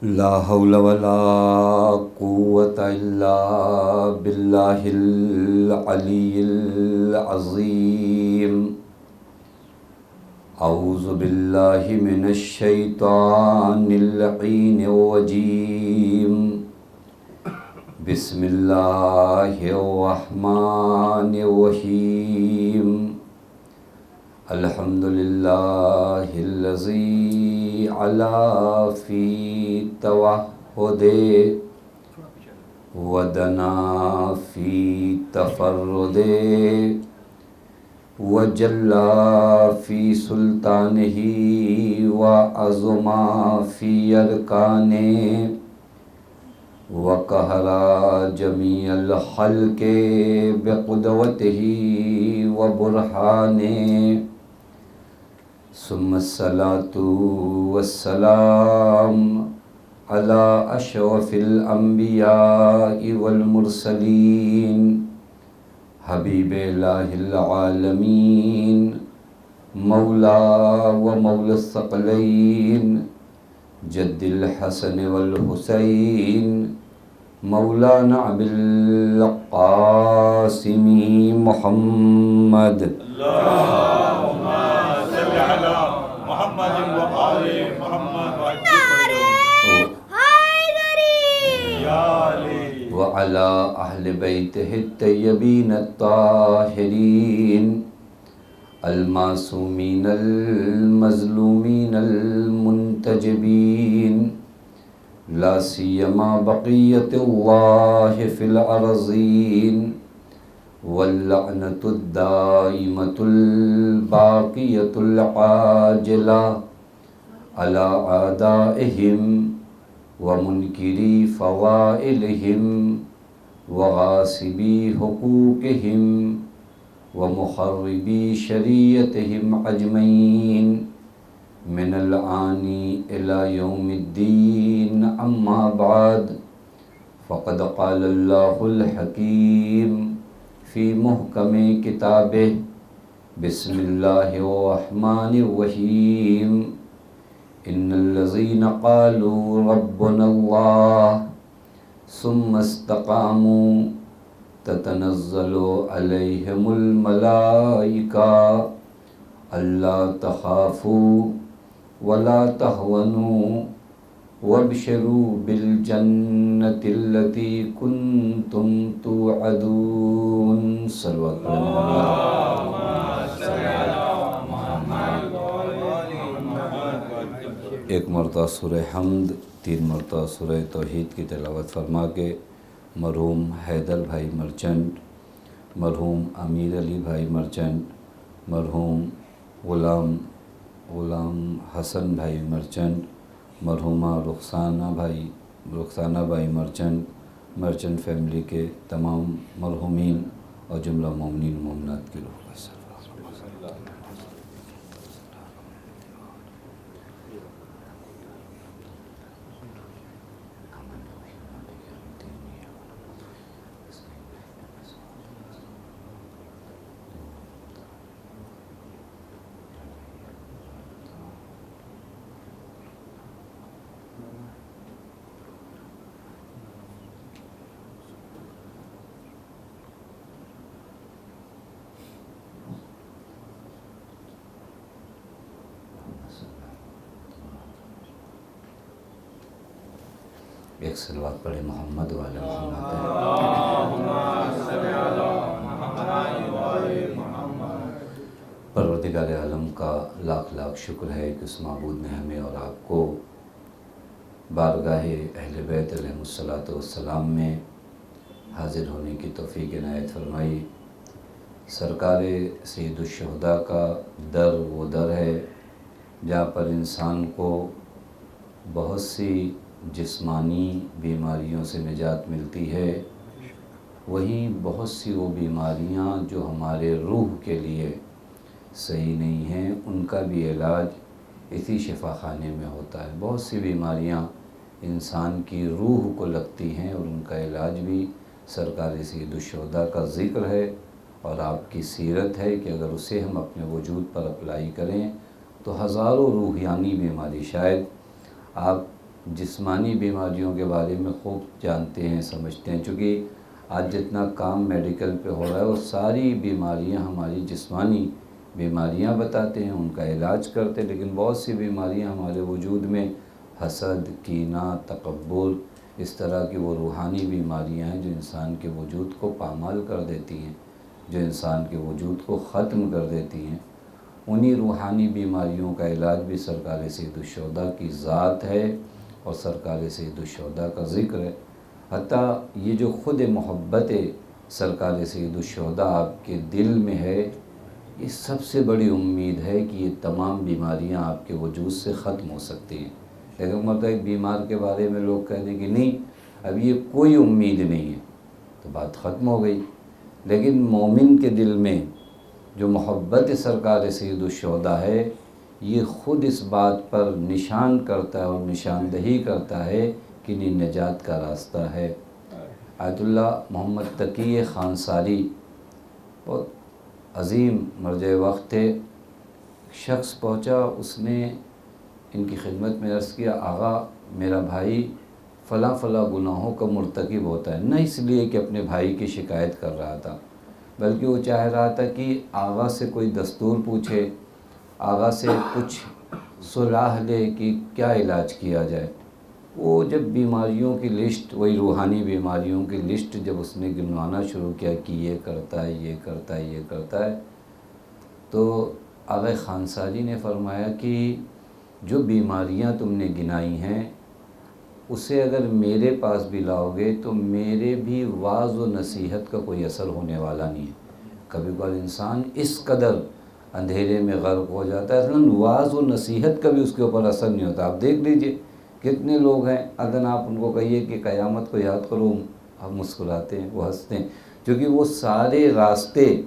لا حول ولا قوة إلا بالله العلي العظيم. أعوذ بالله من الشيطان اللعين الرجيم. بسم الله الرحمن الرحيم. الحمد لله الذي علا في توحده ودنا في تفرده وجلى في سلطانه وعظم في أركانه وقهر جميع الخلق بقدرته وبرهانه. ثم الصلاة والسلام على أشرف الأنبياء والمرسلين حبيب الله العالمين مولا ومولى الثقلين جد الحسن والحسين مولانا أبي القاسم محمد. اللهم صل على محمد وآل محمد وعلى أهل بيته الطيبين الطاهرين المعصومين المظلومين المنتجبين لا سيما بقية الله في الأرضين واللعنة الدائمة الباقية العاجلة على أعدائهم ومنكري فضائلهم وغاصبي حقوقهم ومخربي شريعتهم أجمعين من الآن إلى يوم الدين. أما بعد فقد قال الله الحكيم في محكم كتابه بسم الله الرحمن الرحيم. إن الذين قالوا ربنا الله ثم استقاموا تتنزل عليهم الملائكة ألا تخافوا ولا تهونوا وابشروا بالجنة التي كنتم توعدون. صلوات ایک مرتبہ سورہ حمد، 3 مرتبہ سورہ توحید کی تلاوت فرما کے مرحوم حیدر بھائی مرچنٹ، مرحوم امیر علی بھائی مرچنٹ، مرحوم غلام حسن بھائی مرچنٹ، مرحومہ رخسانہ بھائی مرچنٹ فیملی کے تمام مرحومین اور جملہ مومنین مومنات کی روح کا سر. ایک صلوات پڑھے محمد والے محمد. پروردگار عالم کا لاکھ لاکھ شکر ہے کہ اس معبود نے ہمیں اور آپ کو بارگاہ اہل بیت علیہ السلام میں حاضر ہونے کی توفیق عنایت فرمائی. سرکار سید الشہداء کا در وہ در ہے جہاں پر انسان کو بہت سی جسمانی بیماریوں سے نجات ملتی ہے، وہیں بہت سی وہ بیماریاں جو ہمارے روح کے لیے صحیح نہیں ہیں ان کا بھی علاج اسی شفا خانے میں ہوتا ہے. بہت سی بیماریاں انسان کی روح کو لگتی ہیں اور ان کا علاج بھی سرکار سید الشہداء کا ذکر ہے اور آپ کی سیرت ہے کہ اگر اسے ہم اپنے وجود پر اپلائی کریں تو ہزاروں روحانی بیماری، شاید آپ جسمانی بیماریوں کے بارے میں خوب جانتے ہیں، سمجھتے ہیں، چونکہ آج جتنا کام میڈیکل پہ ہو رہا ہے وہ ساری بیماریاں ہماری جسمانی بیماریاں بتاتے ہیں، ان کا علاج کرتے ہیں، لیکن بہت سی بیماریاں ہمارے وجود میں حسد، کینہ، تکبر، اس طرح کی وہ روحانی بیماریاں ہیں جو انسان کے وجود کو پامال کر دیتی ہیں، جو انسان کے وجود کو ختم کر دیتی ہیں۔ انہی روحانی بیماریوں کا علاج بھی سرکار سید الشہداء کی ذات ہے اور سرکار سید الشہداء کا ذکر ہے۔ حتیٰ یہ جو خود محبت سرکار سید الشہداء آپ کے دل میں ہے، یہ سب سے بڑی امید ہے کہ یہ تمام بیماریاں آپ کے وجود سے ختم ہو سکتی ہیں۔ لیکن مرتبہ ایک بیمار کے بارے میں لوگ کہہ دیں کہ نہیں، اب یہ کوئی امید نہیں ہے، تو بات ختم ہو گئی۔ لیکن مومن کے دل میں جو محبت سرکار سید الشہداء ہے، یہ خود اس بات پر نشان کرتا ہے اور نشاندہی کرتا ہے کہ یہ نجات کا راستہ ہے۔ آیت اللہ محمد تقی خانساری بہت عظیم مرجع وقت تھے۔ شخص پہنچا، اس نے ان کی خدمت میں عرض کیا، آغا میرا بھائی فلاں فلاں گناہوں کا مرتکب ہوتا ہے، نہ اس لیے کہ اپنے بھائی کی شکایت کر رہا تھا، بلکہ وہ چاہ رہا تھا کہ آغا سے کوئی دستور پوچھے، آغا سے کچھ صلاح لے کہ کیا علاج کیا جائے۔ وہ جب بیماریوں کی لسٹ، وہی روحانی بیماریوں کی لسٹ جب اس نے گنوانا شروع کیا کہ یہ کرتا ہے، یہ کرتا ہے، یہ کرتا ہے، تو آغا خانساری نے فرمایا کہ جو بیماریاں تم نے گنائی ہیں اسے اگر میرے پاس بھی لاؤ گے تو میرے بھی وعظ و نصیحت کا کوئی اثر ہونے والا نہیں ہے۔ کبھی کبھار انسان اس قدر اندھیرے میں غرق ہو جاتا ہے، اصلاً وعظ و نصیحت کا بھی اس کے اوپر اثر نہیں ہوتا۔ آپ دیکھ لیجئے کتنے لوگ ہیں، اگر آپ ان کو کہیے کہ قیامت کو یاد کرو، ہم مسکراتے ہیں، وہ ہنستے ہیں، کیونکہ وہ سارے راستے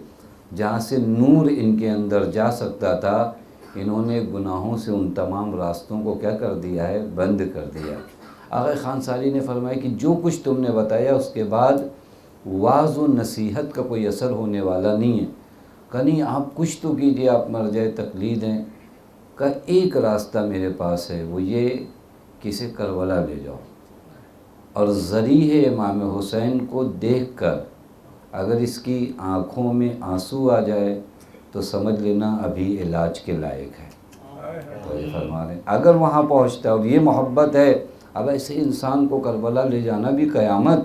جہاں سے نور ان کے اندر جا سکتا تھا، انہوں نے گناہوں سے ان تمام راستوں کو کیا کر دیا ہے، بند کر دیا۔ آغا خانساری نے فرمایا کہ جو کچھ تم نے بتایا اس کے بعد وعظ و نصیحت کا کوئی اثر ہونے والا نہیں ہے۔ کہ نہیں، آپ کچھ تو کیجئے، آپ مرجع تقلید ہیں۔ کہ ایک راستہ میرے پاس ہے، وہ یہ کہ اسے کربلا لے جاؤ اور ذریح امام حسین کو دیکھ کر اگر اس کی آنکھوں میں آنسو آ جائے تو سمجھ لینا ابھی علاج کے لائق ہے۔ تو یہ فرما رہے ہیں اگر وہاں پہنچتا ہے اور یہ محبت ہے، اب ایسے انسان کو کربلا لے جانا بھی قیامت۔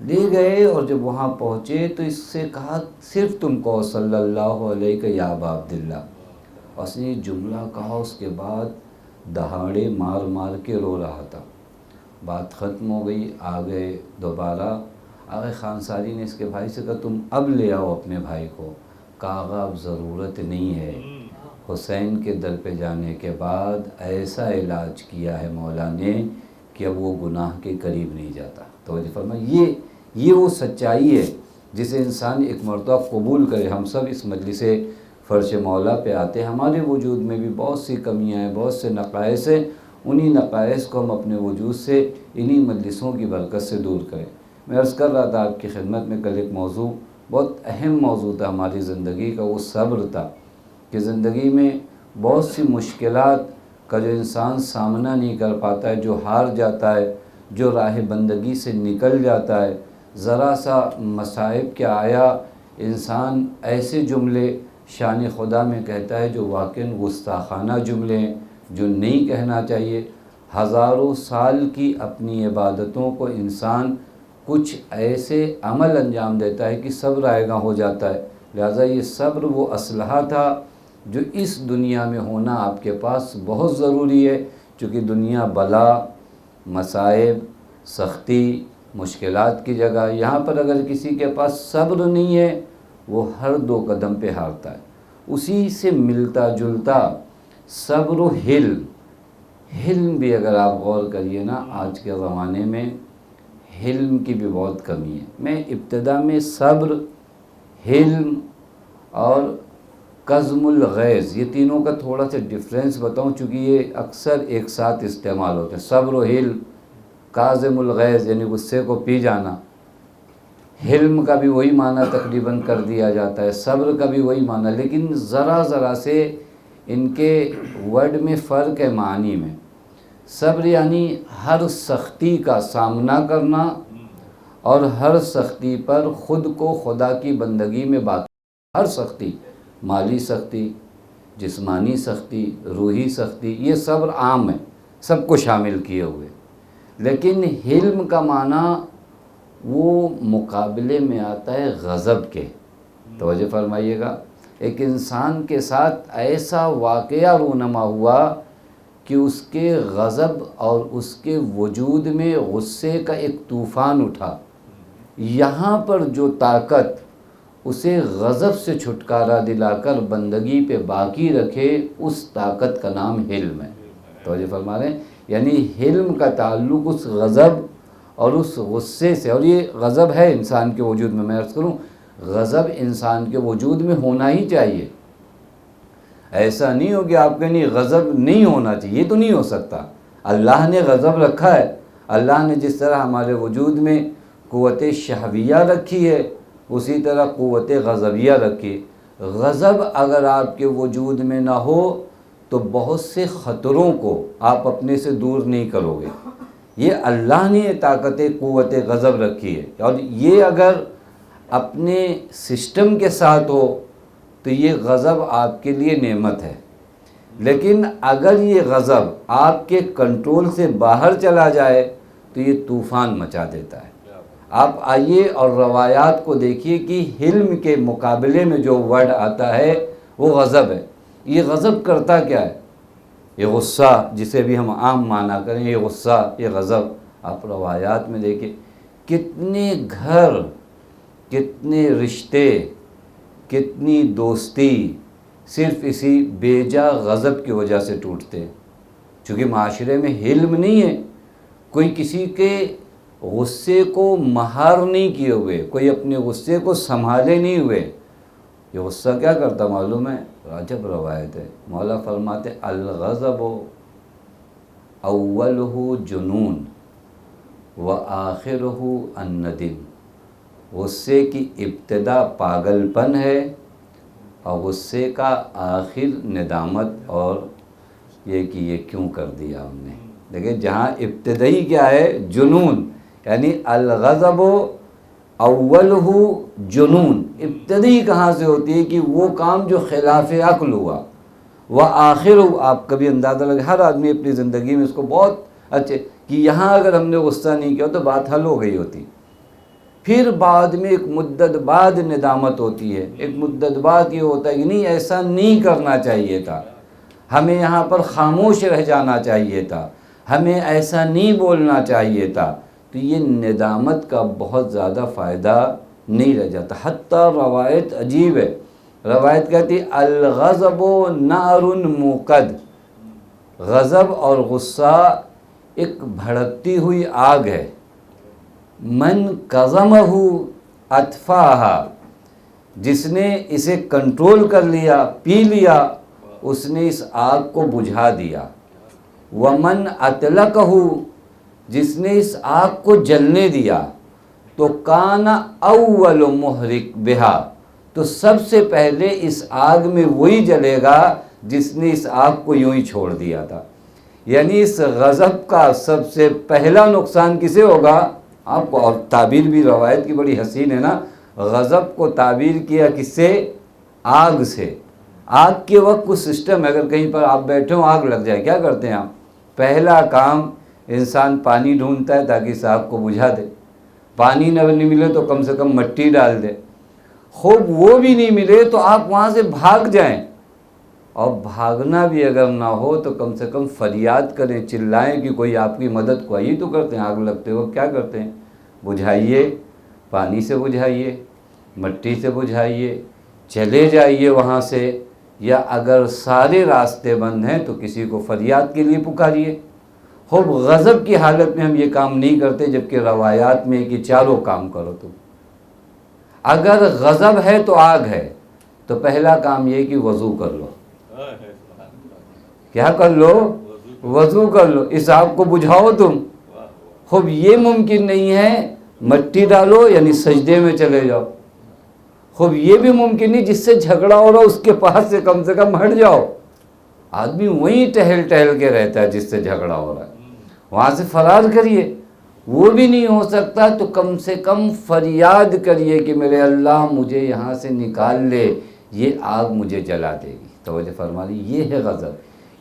لے گئے اور جب وہاں پہنچے تو اس سے کہا صرف تم کہو صلی اللہ علیہ یا ابا عبداللہ، اور اس نے جملہ کہا، اس کے بعد دہاڑے مار مار کے رو رہا تھا۔ بات ختم ہو گئی، آ گئے دوبارہ۔ آغا خانساری نے اس کے بھائی سے کہا تم اب لے آؤ اپنے بھائی کو۔ کہا آغا اب ضرورت نہیں ہے، حسین کے در پہ جانے کے بعد ایسا علاج کیا ہے مولا نے کہ اب وہ گناہ کے قریب نہیں جاتا۔ توجہ فرمائیں، یہ وہ سچائی ہے جسے انسان ایک مرتبہ قبول کرے۔ ہم سب اس مجلس فرش مولا پہ آتے ہیں، ہمارے وجود میں بھی بہت سی کمیاں ہیں، بہت سے نقائص ہیں، انہی نقائص کو ہم اپنے وجود سے انہی مجلسوں کی برکت سے دور کریں۔ میں عرض کر رہا تھا آپ کی خدمت میں کل ایک موضوع، بہت اہم موضوع تھا ہماری زندگی کا، وہ صبر تھا کہ زندگی میں بہت سی مشکلات کا جو انسان سامنا نہیں کر پاتا ہے، جو ہار جاتا ہے، جو راہ بندگی سے نکل جاتا ہے، ذرا سا مصائب کیا آیا، انسان ایسے جملے شان خدا میں کہتا ہے جو واقعاً گستاخانہ جملے ہیں، جو نہیں کہنا چاہیے۔ ہزاروں سال کی اپنی عبادتوں کو انسان کچھ ایسے عمل انجام دیتا ہے کہ صبر آئے گا ہو جاتا ہے۔ لہٰذا یہ صبر وہ اسلحہ تھا جو اس دنیا میں ہونا آپ کے پاس بہت ضروری ہے، چونکہ دنیا بلا، مصائب، سختی، مشکلات کی جگہ، یہاں پر اگر کسی کے پاس صبر نہیں ہے وہ ہر دو قدم پہ ہارتا ہے۔ اسی سے ملتا جلتا صبر و حلم بھی اگر آپ غور کریے نا، آج کے زمانے میں حلم کی بھی بہت کمی ہے۔ میں ابتدا میں صبر، حلم اور کظم الغیظ، یہ تینوں کا تھوڑا سا ڈفرینس بتاؤں، چونکہ یہ اکثر ایک ساتھ استعمال ہوتے ہیں۔ صبر و حلم، کاظم الغیظ یعنی غصے کو پی جانا، حلم کا بھی وہی معنی تقریباً کر دیا جاتا ہے، صبر کا بھی وہی معنی، لیکن ذرا ذرا سے ان کے ورڈ میں فرق ہے، معنی میں۔ صبر یعنی ہر سختی کا سامنا کرنا اور ہر سختی پر خود کو خدا کی بندگی میں ہر سختی، مالی سختی، جسمانی سختی، روحی سختی، یہ صبر عام ہے، سب کو شامل کیے ہوئے۔ لیکن حلم کا معنی وہ مقابلے میں آتا ہے غضب کے۔ توجہ فرمائیے گا، ایک انسان کے ساتھ ایسا واقعہ رونما ہوا کہ اس کے غضب اور اس کے وجود میں غصے کا ایک طوفان اٹھا، یہاں پر جو طاقت اسے غضب سے چھٹکارا دلا کر بندگی پہ باقی رکھے، اس طاقت کا نام حلم ہے۔ توجہ فرما رہے ہیں، یعنی حلم کا تعلق اس غضب اور اس غصے سے، اور یہ غضب ہے انسان کے وجود میں عرض کروں، غضب انسان کے وجود میں ہونا ہی چاہیے۔ ایسا نہیں ہو کہ آپ کے نہیں غضب نہیں ہونا چاہیے، یہ تو نہیں ہو سکتا۔ اللہ نے غضب رکھا ہے، اللہ نے جس طرح ہمارے وجود میں قوت شہویہ رکھی ہے اسی طرح قوت غضبیہ رکھی۔ غضب اگر آپ کے وجود میں نہ ہو تو بہت سے خطروں کو آپ اپنے سے دور نہیں کرو گے۔ یہ اللہ نے طاقت قوت غضب رکھی ہے، اور یہ اگر اپنے سسٹم کے ساتھ ہو تو یہ غضب آپ کے لیے نعمت ہے۔ لیکن اگر یہ غضب آپ کے کنٹرول سے باہر چلا جائے تو یہ طوفان مچا دیتا ہے۔ آپ آئیے اور روایات کو دیکھیے کہ حلم کے مقابلے میں جو ورڈ آتا ہے وہ غضب ہے۔ یہ غضب کرتا کیا ہے؟ یہ غصہ، جسے بھی ہم عام معنی کریں، یہ غصہ، یہ غضب، آپ روایات میں دیکھیں کتنے گھر، کتنے رشتے، کتنی دوستی صرف اسی بیجا غضب کی وجہ سے ٹوٹتے ہیں۔ چونکہ معاشرے میں حلم نہیں ہے، کوئی کسی کے غصے کو مہار نہیں کیے ہوئے، کوئی اپنے غصے کو سنبھالے نہیں ہوئے۔ یہ غصہ کیا کرتا معلوم ہے؟ عجب روایت ہے، مولا فرماتے الغضب اولہ جنون وآخرہ الندم۔ غصے کی ابتدا پاگل پن ہے اور غصے کا آخر ندامت، اور یہ کہ یہ کیوں کر دیا ہم نے۔ دیکھیں جہاں ابتدائی کیا ہے؟ جنون، یعنی الغضب اولہ جنون، ابتدائی کہاں سے ہوتی ہے کہ وہ کام جو خلاف عقل ہوا، وآخر، آپ کبھی اندازہ لگے ہر آدمی اپنی زندگی میں اس کو بہت اچھے کہ یہاں اگر ہم نے غصہ نہیں کیا تو بات حل ہو گئی ہوتی، پھر بعد میں ایک مدت بعد ندامت ہوتی ہے، ایک مدت بعد یہ ہوتا ہے کہ نہیں ایسا نہیں کرنا چاہیے تھا، ہمیں یہاں پر خاموش رہ جانا چاہیے تھا، ہمیں ایسا نہیں بولنا چاہیے تھا۔ تو یہ ندامت کا بہت زیادہ فائدہ نہیں رہ جاتا۔ حتیٰ روایت عجیب ہے، روایت کہتی ہے الغضب نار موقد، غضب اور غصہ ایک بھڑکتی ہوئی آگ ہے، من کظمہ اطفاہا، جس نے اسے کنٹرول کر لیا، پی لیا، اس نے اس آگ کو بجھا دیا۔ ومن اطلقہ، جس نے اس آگ کو جلنے دیا، تو کان اول محرک بہا، تو سب سے پہلے اس آگ میں وہی جلے گا جس نے اس آگ کو یوں ہی چھوڑ دیا تھا۔ یعنی اس غضب کا سب سے پہلا نقصان کسے ہوگا؟ آپ کو، اور تعبیر بھی روایت کی بڑی حسین ہے نا، غضب کو تعبیر کیا کس سے؟ آگ سے۔ آگ کے وقت کچھ سسٹم ہے، اگر کہیں پر آپ بیٹھے ہوں آگ لگ جائے، کیا کرتے ہیں آپ؟ پہلا کام انسان پانی ڈھونڈتا ہے تاکہ اس آگ کو بجھا دے، پانی نہ ملے تو کم سے کم مٹی ڈال دے، خوب وہ بھی نہیں ملے تو آپ وہاں سے بھاگ جائیں، اور بھاگنا بھی اگر نہ ہو تو کم سے کم فریاد کریں، چلائیں کہ کوئی آپ کی مدد کو آئی تو کرتے ہیں۔ آگ لگتے ہو کیا کرتے ہیں؟ بجھائیے، پانی سے بجھائیے، مٹی سے بجھائیے، چلے جائیے وہاں سے، یا اگر سارے راستے بند ہیں تو کسی کو فریاد کے لیے پکاریے۔ خوب غضب کی حالت میں ہم یہ کام نہیں کرتے، جبکہ روایات میں کہ چاروں کام کرو تم۔ اگر غضب ہے تو آگ ہے تو پہلا کام یہ کہ وضو کر لو۔ کیا کر لو؟ وضو کر لو، اس آگ کو بجھاؤ تم۔ خوب یہ ممکن نہیں ہے مٹی ڈالو یعنی سجدے میں چلے جاؤ، خوب یہ بھی ممکن نہیں جس سے جھگڑا ہو رہا اس کے پاس سے کم ہٹ جاؤ۔ آدمی وہیں ٹہل ٹہل کے رہتا ہے جس سے جھگڑا ہو رہا ہے۔ وہاں سے فرار کریے، وہ بھی نہیں ہو سکتا تو کم سے کم فریاد کریے کہ میرے اللہ مجھے یہاں سے نکال لے، یہ آگ مجھے جلا دے گی۔ توجہ فرما لی، یہ ہے غضب۔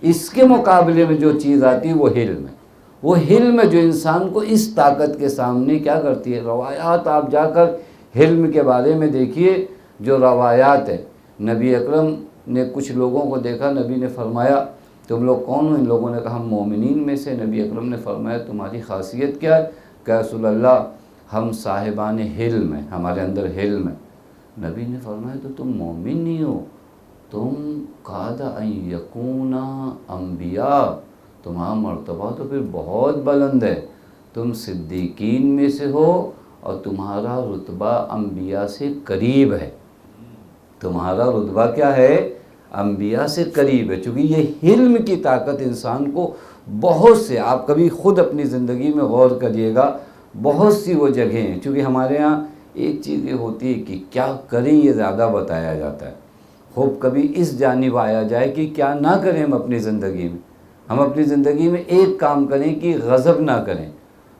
اس کے مقابلے میں جو چیز آتی ہے وہ حلم ہے، وہ حلم ہے جو انسان کو اس طاقت کے سامنے کیا کرتی ہے۔ روایات آپ جا کر حلم کے بارے میں دیکھیے، جو روایات ہے، نبی اکرم نے کچھ لوگوں کو دیکھا، نبی نے فرمایا تم لوگ کون ہو؟ ان لوگوں نے کہا ہم مومنین میں سے۔ نبی اکرم نے فرمایا تمہاری خاصیت کیا ہے؟ کہ رسول اللہ ہم صاحبان حلم ہیں، ہمارے اندر حلم ہے۔ نبی نے فرمایا تو تم مومن نہیں ہو، تم قاد ان یکونا انبیاء، تمہارا مرتبہ تو پھر بہت بلند ہے، تم صدیقین میں سے ہو اور تمہارا رتبہ انبیاء سے قریب ہے۔ تمہارا رتبہ کیا ہے؟ انبیاء سے قریب ہے۔ چونکہ یہ حلم کی طاقت انسان کو بہت سے، آپ کبھی خود اپنی زندگی میں غور کریے گا، بہت سی وہ جگہیں ہیں۔ چونکہ ہمارے ہاں ایک چیز یہ ہوتی ہے کہ کیا کریں یہ زیادہ بتایا جاتا ہے، خوب کبھی اس جانب آیا جائے کہ کیا نہ کریں ہم اپنی زندگی میں۔ ہم اپنی زندگی میں ایک کام کریں کہ غضب نہ کریں،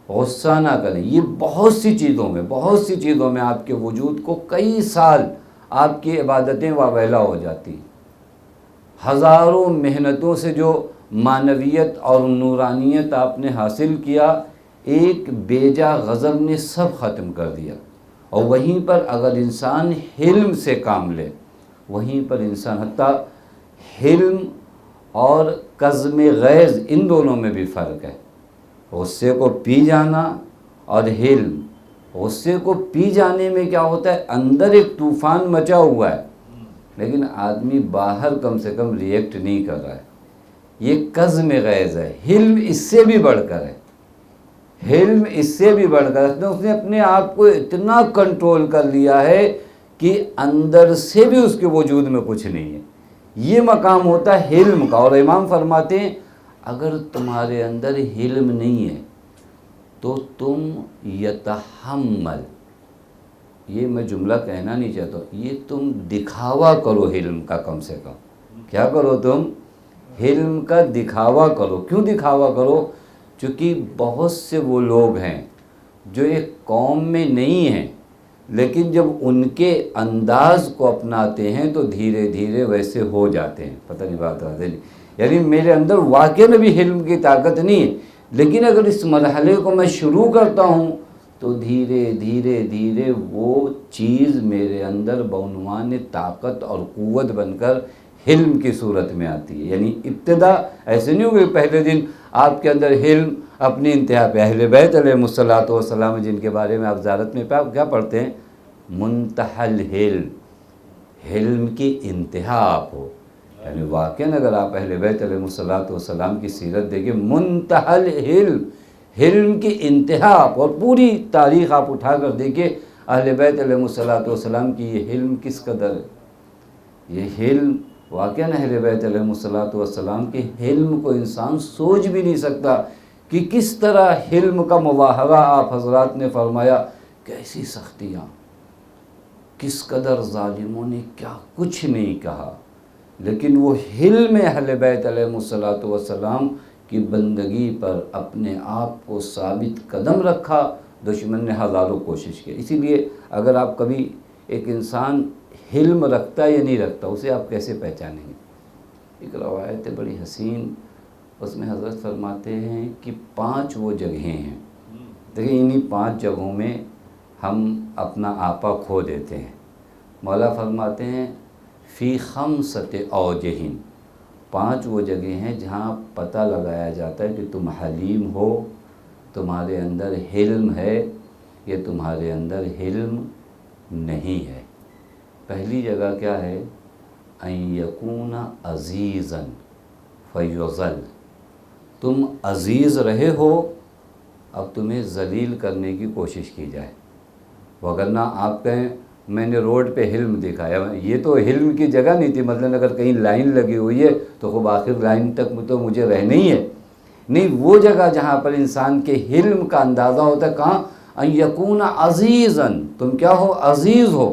غصہ نہ کریں۔ یہ بہت سی چیزوں میں آپ کے وجود کو کئی سال آپ کی عبادتیں واویلا ہو جاتی ہیں۔ ہزاروں محنتوں سے جو معنویت اور نورانیت آپ نے حاصل کیا، ایک بیجا غضب نے سب ختم کر دیا۔ اور وہیں پر اگر انسان حلم سے کام لے، وہیں پر انسان، حتیٰ حلم اور کظم غیظ ان دونوں میں بھی فرق ہے۔ غصے کو پی جانا اور حلم، غصے کو پی جانے میں کیا ہوتا ہے، اندر ایک طوفان مچا ہوا ہے لیکن آدمی باہر کم سے کم ریئیکٹ نہیں کر رہا ہے، یہ کظم غیظ ہے۔ حلم اس سے بھی بڑھ کر ہے، حلم اس سے بھی بڑھ کر ہے، اس نے اپنے آپ کو اتنا کنٹرول کر لیا ہے کہ اندر سے بھی اس کے وجود میں کچھ نہیں ہے۔ یہ مقام ہوتا ہے حلم کا۔ اور امام فرماتے ہیں اگر تمہارے اندر حلم نہیں ہے تو تم یتحمل، یہ میں جملہ کہنا نہیں چاہتا، یہ تم دکھاوا کرو حلم کا، کم سے کم کیا کرو، تم حلم کا دکھاوا کرو۔ کیوں دکھاوا کرو؟ چونکہ بہت سے وہ لوگ ہیں جو ایک قوم میں نہیں ہیں لیکن جب ان کے انداز کو اپناتے ہیں تو دھیرے دھیرے ویسے ہو جاتے ہیں۔ پتہ نہیں بات واضح نہیں، یعنی میرے اندر واقعی میں بھی حلم کی طاقت نہیں ہے لیکن اگر اس مرحلے کو میں شروع کرتا ہوں تو دھیرے دھیرے دھیرے وہ چیز میرے اندر بعنوان طاقت اور قوت بن کر حلم کی صورت میں آتی ہے۔ یعنی ابتدا ایسے نہیں ہوگی پہلے دن آپ کے اندر حلم اپنی انتہا پہ، اہل بیت علیہ الصلوۃ والسلام جن کے بارے میں آپ زیارت میں کیا پڑھتے ہیں، منتہی الحلم، حلم کی انتہا آپ ہو۔ یعنی واقعاً اگر آپ اہل بیت علیہ الصلوۃ والسلام کی سیرت دیکھیں، منتہی الحلم، حلم کی انتہا آپ، اور پوری تاریخ آپ اٹھا کر دیکھیں اہل بیت علیہ الصلوۃ والسلام کی یہ حلم کس قدر ہے۔ یہ حلم واقعاً اہل بیت علیہ الصلوۃ والسلام کے حلم کو انسان سوچ بھی نہیں سکتا کہ کس طرح حلم کا مظاہرہ آپ حضرات نے فرمایا، کیسی سختیاں، کس قدر ظالموں نے کیا کچھ نہیں کہا، لیکن وہ حلم اہل بیت علیہ الصلوۃ والسلام کی بندگی پر اپنے آپ کو ثابت قدم رکھا، دشمن نے ہزاروں کوشش کی۔ اسی لیے اگر آپ کبھی ایک انسان حلم رکھتا یا نہیں رکھتا، اسے آپ کیسے پہچانیں گے؟ ایک روایت ہے بڑی حسین، اس میں حضرت فرماتے ہیں کہ 5 وہ جگہیں ہیں، دیکھیں انہی 5 جگہوں میں ہم اپنا آپا کھو دیتے ہیں۔ مولا فرماتے ہیں فی 5 اوجہ، 5 وہ جگہیں ہیں جہاں پتہ لگایا جاتا ہے کہ تم حلیم ہو، تمہارے اندر حلم ہے یا تمہارے اندر حلم نہیں ہے۔ پہلی جگہ کیا ہے، ان یکون عزیزا فیذل، تم عزیز رہے ہو اب تمہیں ذلیل کرنے کی کوشش کی جائے، وگرنہ آپ کہیں میں نے روڈ پہ حلم دکھایا، یہ تو حلم کی جگہ نہیں تھی، مثلاً اگر کہیں لائن لگی ہوئی ہے تو خوب آخر لائن تک تو مجھے رہنا ہی ہے، نہیں، وہ جگہ جہاں پر انسان کے حلم کا اندازہ ہوتا ہے، کہاں، ان یکون عزیزا، تم کیا ہو، عزیز ہو،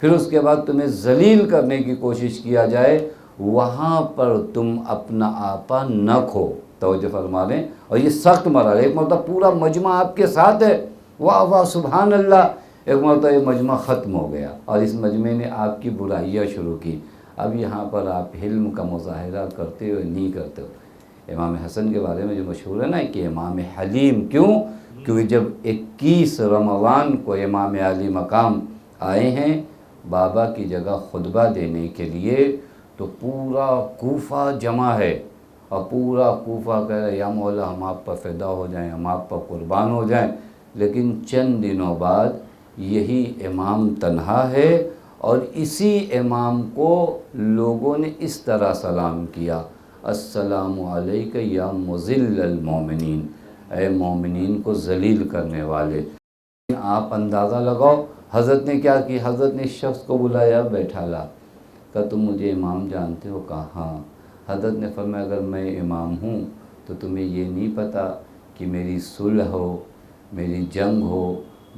پھر اس کے بعد تمہیں ذلیل کرنے کی کوشش کیا جائے، وہاں پر تم اپنا آپا نہ کھو۔ توجہ فرما لیں. اور یہ سخت مرحلہ ہے. ایک مرتبہ پورا مجمع آپ کے ساتھ ہے, واہ واہ سبحان اللہ. ایک مرتبہ یہ مجمع ختم ہو گیا اور اس مجمع نے آپ کی برائیاں شروع کی. اب یہاں پر آپ حلم کا مظاہرہ کرتے ہو نہیں کرتے ہو. امام حسن کے بارے میں جو مشہور ہے نا کہ امام حلیم, کیوں؟ کیونکہ جب 21 رمضان کو امام عالی مقام آئے ہیں بابا کی جگہ خطبہ دینے کے لیے, تو پورا کوفہ جمع ہے اور پورا کوفہ کہہ رہا ہے یا مولا ہم آپ پر فدا ہو جائیں, ہم آپ پر قربان ہو جائیں. لیکن چند دنوں بعد یہی امام تنہا ہے اور اسی امام کو لوگوں نے اس طرح سلام کیا, السلام علیک یا مذل المومنین, اے مومنین کو ذلیل کرنے والے. آپ اندازہ لگاؤ حضرت نے کیا کی. حضرت نے اس شخص کو بلایا, بیٹھا لا, کہا تم مجھے امام جانتے ہو؟ کہا ہاں. حضرت نے فرمایا اگر میں امام ہوں تو تمہیں یہ نہیں پتہ کہ میری صلح ہو میری جنگ ہو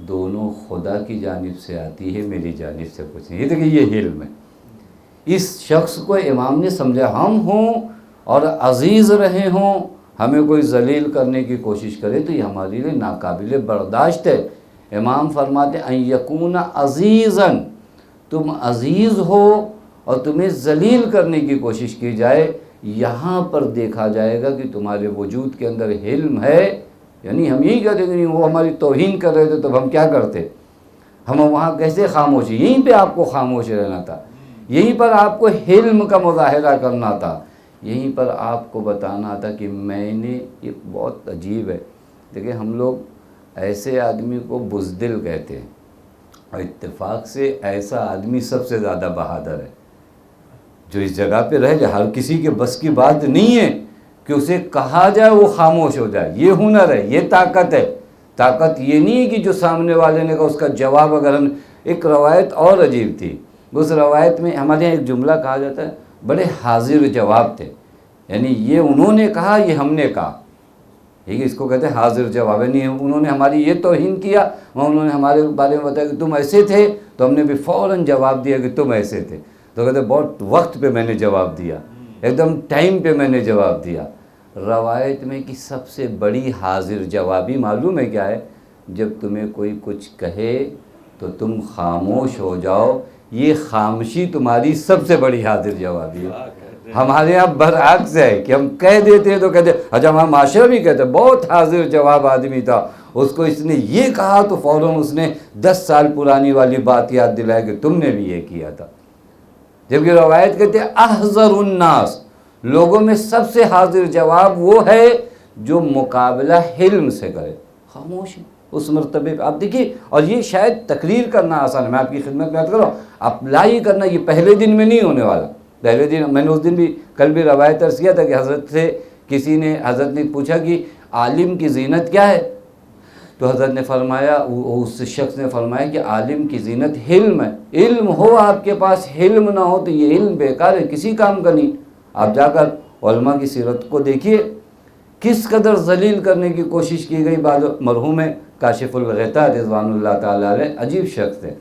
دونوں خدا کی جانب سے آتی ہے, میری جانب سے کچھ نہیں. یہ دیکھیں یہ علم ہے. اس شخص کو امام نے سمجھا ہم ہوں اور عزیز رہے ہوں, ہمیں کوئی ذلیل کرنے کی کوشش کرے تو یہ ہمارے لیے ناقابل برداشت ہے. امام فرماتے ان یکون عزیزا, تم عزیز ہو اور تمہیں ذلیل کرنے کی کوشش کی جائے, یہاں پر دیکھا جائے گا کہ تمہارے وجود کے اندر حلم ہے. یعنی ہم یہی کہتے ہیں کہ وہ ہماری توہین کر رہے تھے تب ہم کیا کرتے, ہم وہاں کیسے خاموش, یہیں پہ آپ کو خاموش رہنا تھا, یہیں پر آپ کو حلم کا مظاہرہ کرنا تھا, یہیں پر آپ کو بتانا تھا کہ میں نے. یہ بہت عجیب ہے. دیکھیں ہم لوگ ایسے آدمی کو بزدل کہتے ہیں اور اتفاق سے ایسا آدمی سب سے زیادہ بہادر ہے جو اس جگہ پہ رہ جائے. ہر کسی کے بس کی بات نہیں ہے کہ اسے کہا جائے وہ خاموش ہو جائے. یہ ہنر ہے, یہ طاقت ہے. طاقت یہ نہیں ہے کہ جو سامنے والے نے کہا اس کا جواب اگر ہم. ایک روایت اور عجیب تھی, اس روایت میں ہمارے یہاں ایک جملہ کہا جاتا ہے بڑے حاضر جواب تھے. یعنی یہ انہوں نے کہا یہ ہم نے کہا, ٹھیک ہے, اس کو کہتے ہیں حاضر جواب. نہیں انہوں نے ہماری یہ توہین کیا, انہوں نے ہمارے بارے میں بتایا کہ تم ایسے تھے تو ہم نے بھی فوراً جواب دیا کہ تم ایسے تھے. تو کہتے ہیں بہت وقت پہ میں نے جواب دیا, ایک دم ٹائم پہ میں نے جواب دیا. روایت میں کہ سب سے بڑی حاضر جوابی معلوم ہے کیا ہے؟ جب تمہیں کوئی کچھ کہے تو تم خاموش ہو جاؤ. یہ خاموشی تمہاری سب سے بڑی حاضر جوابی ہے. ہمارے یہاں برعکس ہے کہ ہم کہہ دیتے ہیں تو کہتے ہیں. اچھا ہمارا معاشرہ بھی کہتے ہیں بہت حاضر جواب آدمی تھا, اس کو اس نے یہ کہا تو فوراً اس نے 10 سال پرانی والی بات یاد دلائی کہ تم نے بھی یہ کیا تھا. جبکہ روایت کہتے ہیں احذر الناس, لوگوں میں سب سے حاضر جواب وہ ہے جو مقابلہ حلم سے کرے, خاموش اس مرتبے پہ. آپ دیکھیے, اور یہ شاید تقریر کرنا آسان ہے, میں آپ کی خدمت میں یاد کروں, اپلائی کرنا یہ پہلے دن میں نہیں ہونے والا. پہلے دن میں نے اس دن بھی کل بھی روایت عرض کیا تھا کہ حضرت سے کسی نے حضرت نے پوچھا کہ عالم کی زینت کیا ہے, تو حضرت نے فرمایا, اس شخص نے فرمایا کہ عالم کی زینت حلم ہے. علم ہو آپ کے پاس, حلم نہ ہو تو یہ علم بیکار ہے, کسی کام کا نہیں. آپ جا کر علماء کی سیرت کو دیکھیے, کس قدر ذلیل کرنے کی کوشش کی گئی. بعض مرحوم کاشف الغطا رضوان اللہ تعالیٰ علیہ عجیب شخص تھے.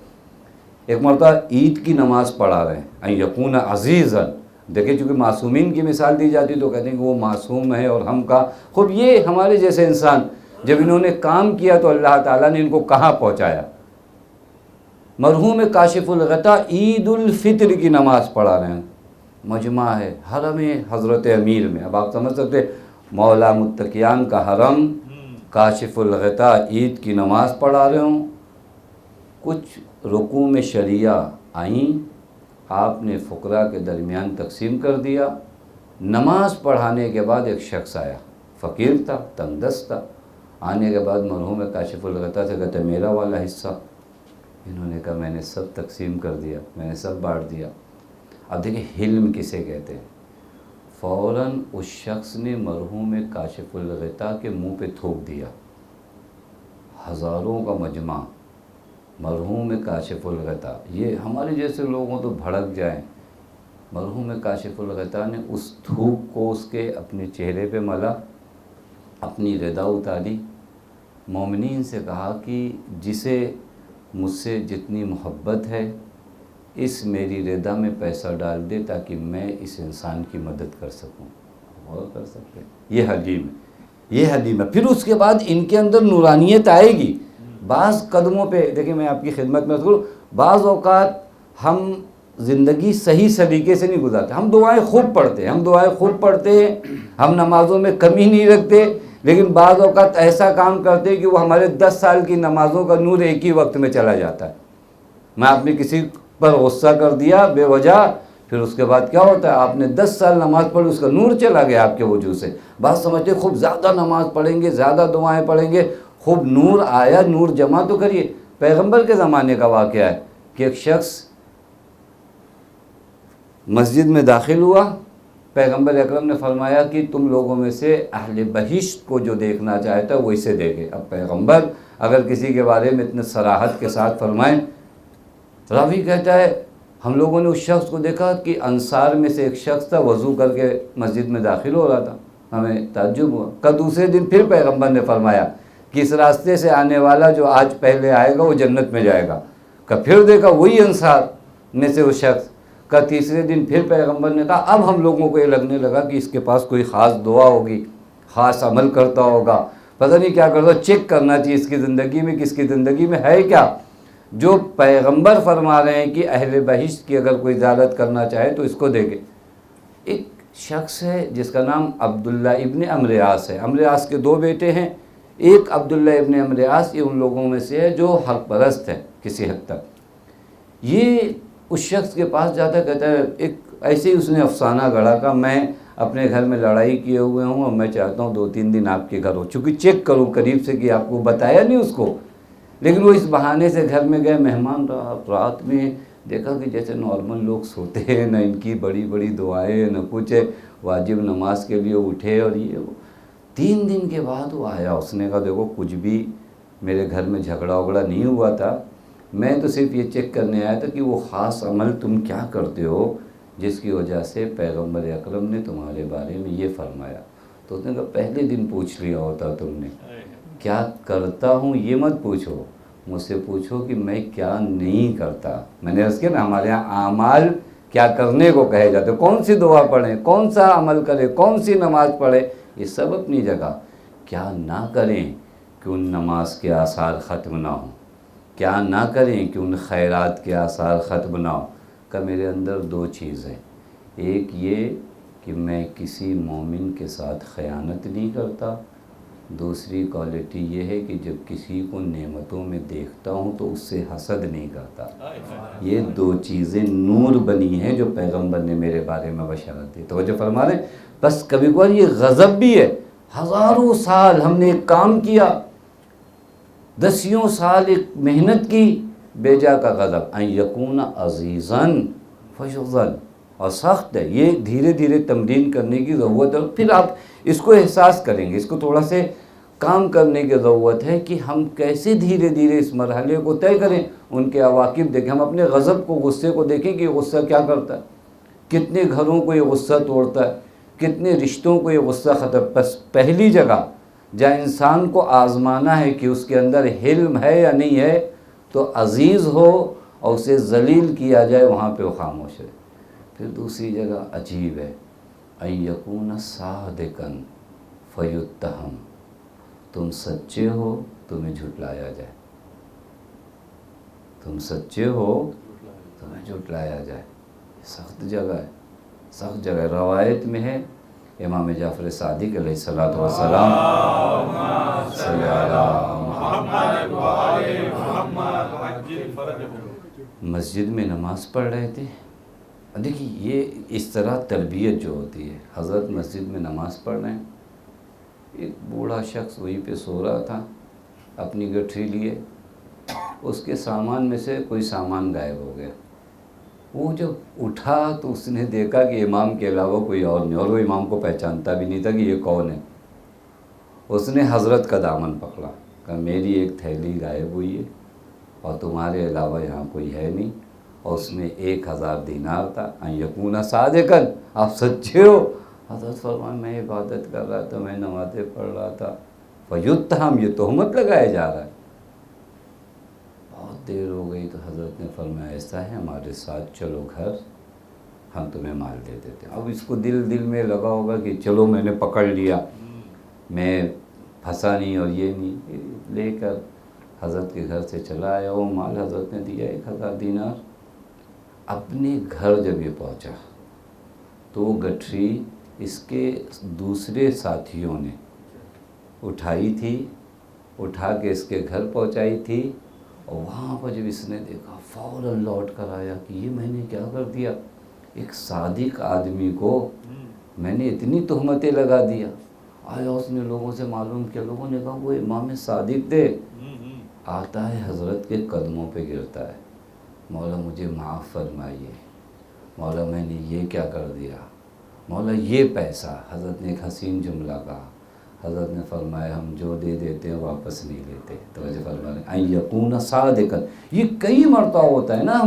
ایک مرتبہ عید کی نماز پڑھا رہے ہیں, ان یکون عزیزا. دیکھیں چونکہ معصومین کی مثال دی جاتی تو کہتے ہیں کہ وہ معصوم ہے اور ہم کا. خب یہ ہمارے جیسے انسان جب انہوں نے کام کیا تو اللہ تعالیٰ نے ان کو کہاں پہنچایا. مرحوم کاشف الغطا عید الفطر کی نماز پڑھا رہے ہیں, مجمع ہے حرم حضرت امیر میں. اب آپ سمجھ سکتے مولا متقیان کا حرم, کاشف الغطا عید کی نماز پڑھا رہے ہوں. کچھ رکوع میں شریعہ آئیں, آپ نے فقراء کے درمیان تقسیم کر دیا. نماز پڑھانے کے بعد ایک شخص آیا, فقیر تھا, تنگ دست تھا. آنے کے بعد مرحوم کاشف الغطا سے کہتے میرا والا حصہ. انہوں نے کہا میں نے سب تقسیم کر دیا, میں نے سب بانٹ دیا. اب دیکھیں حلم کسے کہتے ہیں. فوراً اس شخص نے مرحوم کاشف الغطا کے منہ پہ تھوک دیا. ہزاروں کا مجمع, مرحوم کاشف الغطا. یہ ہمارے جیسے لوگوں تو بھڑک جائیں. مرحوم کاشف الغطا نے اس تھوک کو اس کے اپنے چہرے پہ ملا, اپنی ردا اتاری, مومنین سے کہا کہ جسے مجھ سے جتنی محبت ہے اس میری ردا میں پیسہ ڈال دے تاکہ میں اس انسان کی مدد کر سکوں. اور کر سکتے ہیں. یہ حلیم ہے، یہ حلیم ہے. پھر اس کے بعد ان کے اندر نورانیت آئے گی. بعض قدموں پہ دیکھیں، میں آپ کی خدمت میں کروں، بعض اوقات ہم زندگی صحیح سلیقے سے نہیں گزارتے. ہم دعائیں خوب پڑھتے ہیں، ہم نمازوں میں کمی نہیں رکھتے، لیکن بعض اوقات ایسا کام کرتے ہیں کہ وہ ہمارے 10 سال کی نمازوں کا نور ایک ہی وقت میں چلا جاتا ہے. میں آپ نے کسی پر غصہ کر دیا بے وجہ، پھر اس کے بعد کیا ہوتا ہے، آپ نے 10 سال نماز پڑھی، اس کا نور چلا گیا آپ کے وجود سے. بات سمجھتے ہیں خوب زیادہ نماز پڑھیں گے، زیادہ دعائیں پڑھیں گے، خوب نور آیا، نور جمع تو کریے. پیغمبر کے زمانے کا واقعہ ہے کہ ایک شخص مسجد میں داخل ہوا. پیغمبر اکرم نے فرمایا کہ تم لوگوں میں سے اہل بہشت کو جو دیکھنا چاہتا ہے وہ اسے دیکھے. اب پیغمبر اگر کسی کے بارے میں اتنے صراحت کے ساتھ فرمائیں، راوی کہتا ہے ہم لوگوں نے اس شخص کو دیکھا کہ انصار میں سے ایک شخص تھا، وضو کر کے مسجد میں داخل ہو رہا تھا. ہمیں تعجب ہوا. دوسرے دن پھر پیغمبر نے فرمایا کہ اس راستے سے آنے والا جو آج پہلے آئے گا وہ جنت میں جائے گا. پھر دیکھا وہی انصار میں سے وہ شخص. تیسرے دن پھر پیغمبر نے کہا اب ہم لوگوں کو یہ لگنے لگا کہ اس کے پاس کوئی خاص دعا ہوگی، خاص عمل کرتا ہوگا، پتہ نہیں کیا کرتا. چیک کرنا چاہیے اس کی زندگی میں، کس کی زندگی میں ہے کیا. جو پیغمبر فرما رہے ہیں کہ اہل بہشت کی اگر کوئی زیارت کرنا چاہے تو اس کو دیکھے. ایک شخص ہے جس کا نام عبداللہ ابن عمرو عاص ہے. عمرو عاص کے 2 بیٹے ہیں. ایک عبداللہ ابن عمرو عاص، یہ ان لوگوں میں سے ہے جو حق پرست ہے کسی حد تک. یہ اس شخص کے پاس جاتا کہتا ہے، ایک ایسے ہی اس نے افسانہ گڑھا کا میں اپنے گھر میں لڑائی کیے ہوئے ہوں اور میں چاہتا ہوں 2-3 دن آپ کے گھر ہو، چونکہ چیک کروں قریب سے کہ آپ کو بتایا نہیں اس کو. لیکن وہ اس بہانے سے گھر میں گئے، مہمان رات میں دیکھا کہ جیسے نارمل لوگ سوتے ہیں، نہ ان کی بڑی بڑی دعائیں نہ کچھ، واجب نماز کے لیے اٹھے. اور یہ 3 دن کے بعد وہ آیا. اس نے کہا دیکھو کچھ بھی میرے گھر میں جھگڑا وگڑا نہیں ہوا تھا، میں تو صرف یہ چیک کرنے آیا تھا کہ وہ خاص عمل تم کیا کرتے ہو جس کی وجہ سے پیغمبر اکرم نے تمہارے بارے میں یہ فرمایا. تو اس نے کہا پہلے دن پوچھ لیا ہوتا تم نے، کیا کرتا ہوں یہ مت پوچھو، مجھ سے پوچھو کہ میں کیا نہیں کرتا. میں نے عرض کیا نا ہمارے یہاں اعمال کیا کرنے کو کہے جاتے، کون سی دعا پڑھیں، کون سا عمل کریں، کون سی نماز پڑھیں، یہ سب اپنی جگہ. کیا نہ کریں کہ ان نماز کے آثار ختم نہ ہوں، کیا نہ کریں کہ ان خیرات کے آثار ختم نہ ہوں. کہ میرے اندر 2 چیزیں، ایک یہ کہ میں کسی مومن کے ساتھ خیانت نہیں کرتا، دوسری کوالٹی یہ ہے کہ جب کسی کو نعمتوں میں دیکھتا ہوں تو اس سے حسد نہیں کرتا. یہ 2 چیزیں نور بنی ہیں جو پیغمبر نے میرے بارے میں بشارت دی. توجہ فرما رہے ہیں. بس کبھی کبھار یہ غضب بھی ہے. ہزاروں سال ہم نے ایک کام کیا، 10 سال ایک محنت کی، بے جا کا غضب. ان یکون عزیزاً فیضل، اور سخت ہے یہ، دھیرے دھیرے تمرین کرنے کی ضرورت ہے. پھر آپ اس کو احساس کریں گے، اس کو تھوڑا سے کام کرنے کی ضرورت ہے کہ ہم کیسے دھیرے دھیرے اس مرحلے کو طے کریں، ان کے عواقب دیکھیں. ہم اپنے غضب کو، غصے کو دیکھیں کہ یہ غصہ کیا کرتا ہے، کتنے گھروں کو یہ غصہ توڑتا ہے، کتنے رشتوں کو یہ غصہ ختم. بس پہلی جگہ جہاں انسان کو آزمانا ہے کہ اس کے اندر حلم ہے یا نہیں ہے، تو عزیز ہو اور اسے ذلیل کیا جائے وہاں پہ وہ خاموش ہے. پھر دوسری جگہ عجیب ہے، ان یکون صادقا فیتہم، تم سچے ہو تمہیں جھٹلایا جائے، تم سچے ہو تمہیں جھٹلایا جائے. سخت جگہ ہے، سخت جگہ ہے. روایت میں ہے امام جعفر صادق علیہ الصلوۃ والسلام صلی اللہ مسجد میں نماز پڑھ رہے تھے. دیکھیے یہ اس طرح تربیت جو ہوتی ہے. حضرت مسجد میں نماز پڑھ رہے ہیں، ایک بوڑھا شخص وہیں پہ سو رہا تھا اپنی گٹھری لیے. اس کے سامان میں سے کوئی سامان غائب ہو گیا. وہ جب اٹھا تو اس نے دیکھا کہ امام کے علاوہ کوئی اور نہیں، اور وہ امام کو پہچانتا بھی نہیں تھا کہ یہ کون ہے. اس نے حضرت کا دامن پکڑا، کہا میری ایک تھیلی غائب ہوئی ہے اور تمہارے علاوہ یہاں کوئی ہے نہیں، اور اس میں 1000 دینار تھا. ان یکون صادقا، آپ سچے ہو. حضرت فرمایا میں عبادت کر رہا تھا، میں نمازیں پڑھ رہا تھا. فیتہم، یہ تہمت لگایا جا رہا ہے. بہت دیر ہو گئی تو حضرت نے فرمایا ایسا ہے ہمارے ساتھ چلو گھر. ہم تمہیں مال دے دیتے ہیں۔ اب اس کو دل میں لگا ہوگا کہ چلو میں نے پکڑ لیا، میں پھنسا نہیں اور یہ نہیں، لے کر حضرت کے گھر سے چلا آیا، وہ مال حضرت نے دیا 1000 دینار۔ اپنے گھر جب یہ پہنچا تو وہ گٹھری اس کے دوسرے ساتھیوں نے اٹھائی تھی، اٹھا کے اس کے گھر پہنچائی تھی، اور وہاں پر جب اس نے دیکھا فوراً لوٹ کر آیا کہ یہ میں نے کیا کر دیا، ایک صادق آدمی کو میں نے اتنی تہمتیں لگا دیا۔ آیا اس نے لوگوں سے معلوم کیا، لوگوں نے کہا وہ امام صادق تھے۔ آتا ہے حضرت کے قدموں پہ گرتا ہے، مولا مجھے معاف فرمائیے، مولا میں نے یہ کیا کر دیا، مولا یہ پیسہ۔ حضرت نے ایک حسین جملہ کہا، حضرت نے فرمایا ہم جو دے دیتے ہیں واپس نہیں لیتے۔ توجہ فرمائیں، ان یکون صادقا، یہ کئی مرتبہ ہوتا ہے نا،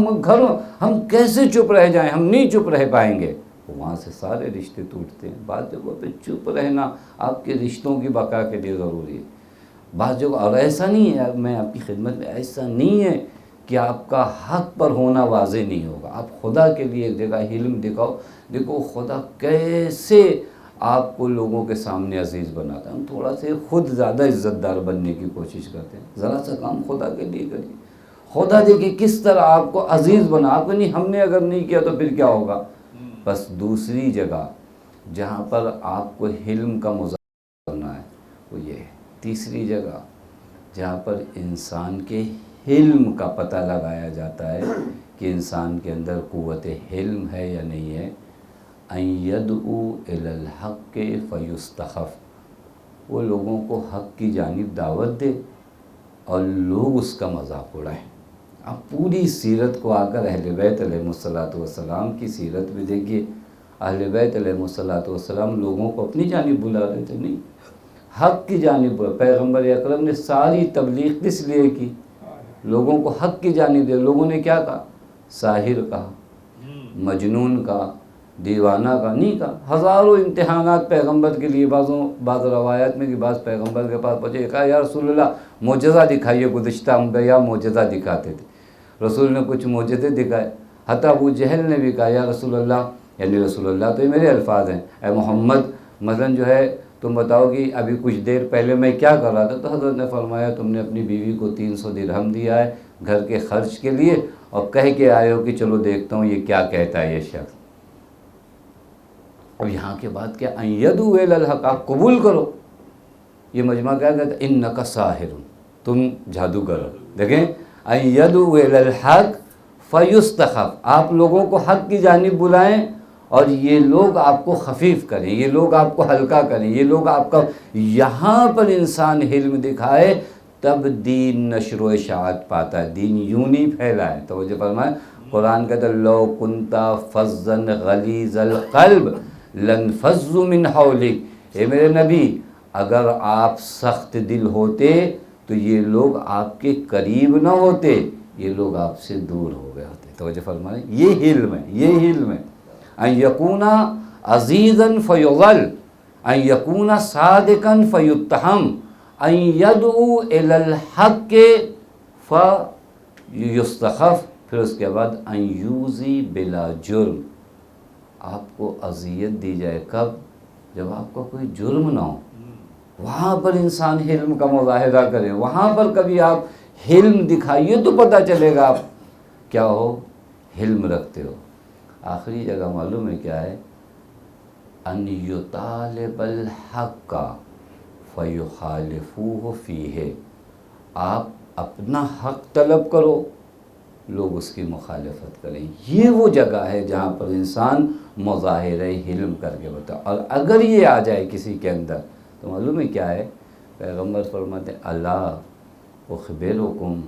ہم کیسے چپ رہ جائیں، ہم نہیں چپ رہ پائیں گے، وہاں سے سارے رشتے ٹوٹتے ہیں۔ بعض جگہوں پہ چپ رہنا آپ کے رشتوں کی بقا کے لیے ضروری ہے، بعض جگہ، اور ایسا نہیں ہے، میں آپ کی خدمت میں، ایسا نہیں ہے کہ آپ کا حق پر ہونا واضح نہیں ہوگا۔ آپ خدا کے لیے ایک جگہ حلم دکھاؤ، دیکھو خدا کیسے آپ کو لوگوں کے سامنے عزیز بناتا ہے۔ ہم تھوڑا سے خود زیادہ عزت دار بننے کی کوشش کرتے ہیں، ذرا سا کام خدا کے لیے کریے، خدا دیکھیں کس طرح آپ کو عزیز بنا۔ آپ کو نہیں، ہم نے اگر نہیں کیا تو پھر کیا ہوگا۔ بس دوسری جگہ جہاں پر آپ کو حلم کا مظاہرہ کرنا ہے وہ یہ ہے۔ تیسری جگہ جہاں پر انسان کے حلم کا پتہ لگایا جاتا ہے کہ انسان کے اندر قوت حلم ہے یا نہیں ہے، ان یدعو الی الحق فیستخف، وہ لوگوں کو حق کی جانب دعوت دے اور لوگ اس کا مذاق اڑائیں۔ اب پوری سیرت کو آ کر اہل بیت علیہ السلام کی سیرت بھی دیکھیے، اہل بیت علیہ السلام لوگوں کو اپنی جانب بلا رہے تھے، نہیں، حق کی جانب۔ پیغمبر اکرم نے ساری تبلیغ کس لیے کی، لوگوں کو حق کی جانب دے۔ لوگوں نے کیا کہا، ساحر کہا، مجنون کہا، دیوانہ کا، نہیں کہا۔ ہزاروں امتحانات پیغمبر کے لیے، بعض روایات میں کہ بعض پیغمبر کے پاس پہنچے، کہا یا رسول اللہ معجزہ دکھائیے، گزشتہ انبیاء معجزہ دکھاتے تھے، رسول نے کچھ معجزے دکھائے۔ حتیٰ ابو جہل نے بھی کہا یا رسول اللہ، یعنی رسول اللہ تو یہ میرے الفاظ ہیں، اے محمد مثلا جو ہے تم بتاؤ کہ ابھی کچھ دیر پہلے میں کیا کر رہا تھا، تو حضرت نے فرمایا تم نے اپنی بیوی کو 300 درہم دیا ہے گھر کے خرچ کے لیے، اور کہہ کے آئے ہو کہ چلو دیکھتا ہوں یہ کیا کہتا ہے یہ شخص۔ اب یہاں کے بعد کیا، ان یدعو الی الحق، آپ قبول کرو۔ یہ مجمع کیا کہتا ہے، انک ساحر، تم جادوگر ہو۔ دیکھیں، ان یدعو الی الحق فیستخف، آپ لوگوں کو حق کی جانب بلائیں اور یہ لوگ آپ کو خفیف کریں، یہ لوگ آپ کو ہلکا کریں، یہ لوگ آپ کا، یہاں پر انسان حلم دکھائے تب دین نشر و اشاعت پاتا ہے، دین یوں نہیں پھیلا ہے۔ توجہ فرمائیں، قرآن کہتا ہے لو کنتا فظا غلیظ القلب لانفضوا من حولک، اے میرے نبی اگر آپ سخت دل ہوتے تو یہ لوگ آپ کے قریب نہ ہوتے، یہ لوگ آپ سے دور ہو گئے ہوتے۔ توجہ فرمائیں، یہ حلم ہے، یہ حلم ہے۔ ان یکون عزیزا فیضل، ان یکون صادقا فیتہم، ان یدعو الی الحق فیستخف، پھر اس کے بعد ان یوزی بلا جرم، آپ کو اذیت دی جائے، کب، جب آپ کا کوئی جرم نہ ہو، وہاں پر انسان حلم کا مظاہرہ کرے، وہاں پر کبھی آپ حلم دکھائیے تو پتہ چلے گا آپ کیا ہو، حلم رکھتے ہو۔ آخری جگہ معلوم ہے کیا ہے، ان یطالب الحق فیخالفوہ فیہ، آپ اپنا حق طلب کرو، لوگ اس کی مخالفت کریں۔ یہ وہ جگہ ہے جہاں پر انسان مظاہرہ حلم کر کے بتا، اور اگر یہ آ جائے کسی کے اندر تو معلوم ہے کیا ہے، پیغمبر فرماتے ہیں الا اخبرکم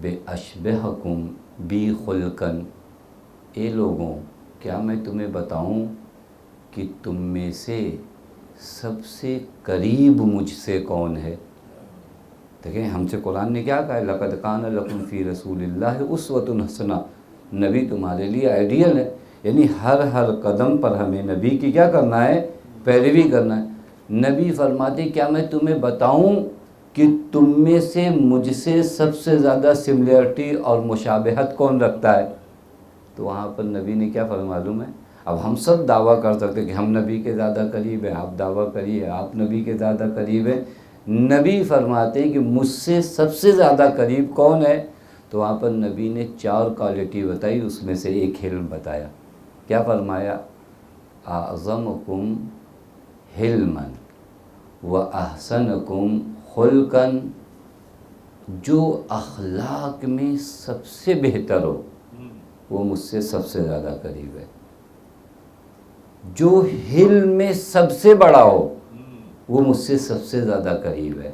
باشبہکم بی خلقا، اے لوگوں کیا میں تمہیں بتاؤں کہ تم میں سے سب سے قریب مجھ سے کون ہے۔ دیکھیں ہم سے قرآن نے کیا کہا ہے، لقد کان لکم فی رسول اللہ اسوۃ حسنہ، نبی تمہارے لیے آئیڈیل ہے، یعنی ہر قدم پر ہمیں نبی کی کیا کرنا ہے، پیروی کرنا ہے۔ نبی فرماتے کیا میں تمہیں بتاؤں کہ تم میں سے مجھ سے سب سے زیادہ سملیرٹی اور مشابہت کون رکھتا ہے، تو وہاں پر نبی نے کیا فرمایا معلوم ہے؟ اب ہم سب دعویٰ کر سکتے کہ ہم نبی کے زیادہ قریب ہیں، آپ دعویٰ کریے آپ نبی کے زیادہ قریب ہیں۔ نبی فرماتے ہیں کہ مجھ سے سب سے زیادہ قریب کون ہے؟ تو وہاں پر نبی نے 4 کوالٹی بتائی، اس میں سے ایک حلم بتایا۔ کیا فرمایا؟ اعظمکم حلما و احسنکم خلقا، جو اخلاق میں سب سے بہتر ہو وہ مجھ سے سب سے زیادہ قریب ہے، جو حلم میں سب سے بڑا ہو وہ مجھ سے سب سے زیادہ قریب ہے،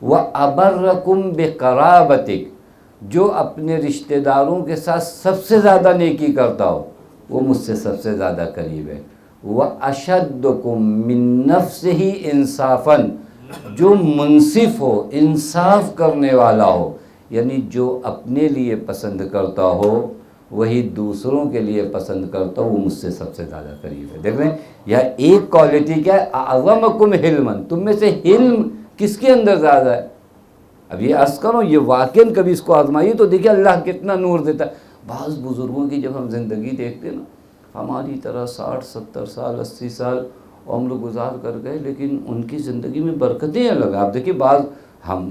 وَأَبَرَّكُمْ بِقَرَابَتِكَ، جو اپنے رشتہ داروں کے ساتھ سب سے زیادہ نیکی کرتا ہو وہ مجھ سے سب سے زیادہ قریب ہے، وَأَشَدُّكُمْ مِن نَفْسِهِ إِنصَافًا، جو منصف ہو، انصاف کرنے والا ہو، یعنی جو اپنے لیے پسند کرتا ہو وہی دوسروں کے لیے پسند کرتا ہو، وہ مجھ سے سب سے زیادہ قریب ہے۔ دیکھ رہے ہیں یہ ایک کوالٹی کیا ہے؟ اعظمکم حلما، تم میں سے حلم کس کے اندر زیادہ ہے؟ اب یہ عرض کرو، یہ واقعاً کبھی اس کو آزمائیے تو دیکھیے اللہ کتنا نور دیتا ہے۔ بعض بزرگوں کی جب ہم زندگی دیکھتے ہیں نا، ہماری طرح 60 70 سال 80 سال عمر گزار کر گئے، لیکن ان کی زندگی میں برکتیں الگ ہیں۔ آپ دیکھیے بعض ہم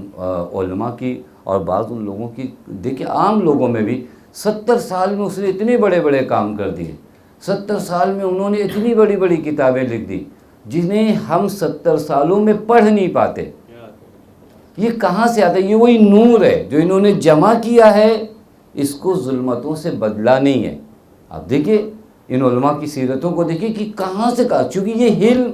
علماء کی اور بعض ان لوگوں کی دیکھیے، عام لوگوں میں بھی 70 سال میں اس نے اتنے بڑے بڑے کام کر دیے، 70 سال میں انہوں نے اتنی بڑی بڑی کتابیں لکھ دی جنہیں ہم 70 سالوں میں پڑھ نہیں پاتے۔ یہ کہاں سے آتا ہے؟ یہ وہی نور ہے جو انہوں نے جمع کیا ہے، اس کو ظلمتوں سے بدلا نہیں ہے۔ آپ دیکھیے ان علماء کی سیرتوں کو دیکھیے کہ کہاں سے کہا، چونکہ یہ علم،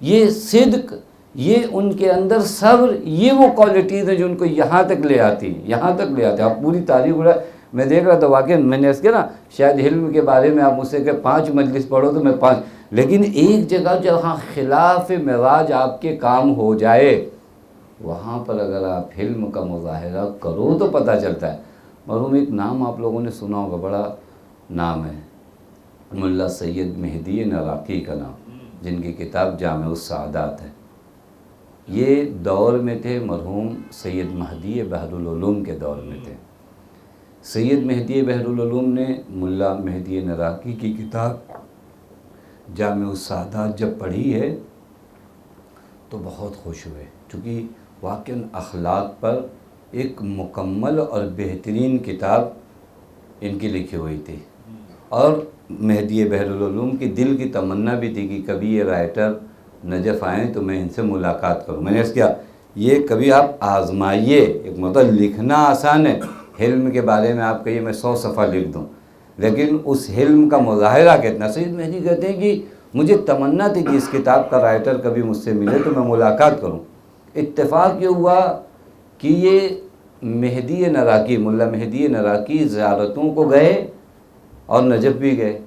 یہ صدق، یہ ان کے اندر صبر، یہ وہ کوالٹیز ہیں جو ان کو یہاں تک لے آتی، یہاں تک لے آتے۔ آپ پوری تاریخ اڑا، میں دیکھ رہا تھا واقعی، میں نے اس کے نا شاید علم کے بارے میں آپ مجھ سے کہ 5 مجلس پڑھو تو میں 5، لیکن ایک جگہ جہاں خلاف مزاج آپ کے کام ہو جائے وہاں پر اگر آپ علم کا مظاہرہ کرو تو پتہ چلتا ہے۔ مرحوم ایک نام آپ لوگوں نے سنا ہوگا، بڑا نام ہے، ملا سید مہدی نراقی کا نام، جن کی کتاب جامع السعادات ہے۔ یہ دور میں تھے مرحوم سید مہدی بحر العلوم کے دور میں تھے۔ سید مہدی بحر العلوم نے ملا مہدی نراقی کی کتاب جامع السعادات جب پڑھی ہے تو بہت خوش ہوئے، چونکہ واقعاً اخلاق پر ایک مکمل اور بہترین کتاب ان کی لکھی ہوئی تھی، اور مہدی بحر العلوم کی دل کی تمنا بھی تھی کہ کبھی یہ رائٹر نجف آئیں تو میں ان سے ملاقات کروں۔ میں نے اس کیا یہ کبھی آپ آزمائیے، ایک مطلب لکھنا آسان ہے، حلم کے بارے میں آپ کہیے میں 100 صفحہ لکھ دوں، لیکن اس حلم کا مظاہرہ کتنا۔ سید مہدی کہتے ہیں کہ مجھے تمنا تھی کہ اس کتاب کا رائٹر کبھی مجھ سے ملے تو میں ملاقات کروں۔ اتفاق یہ ہوا کہ یہ مہدی نراقی، ملا مہدی نراقی زیارتوں کو گئے اور نجف بھی گئے،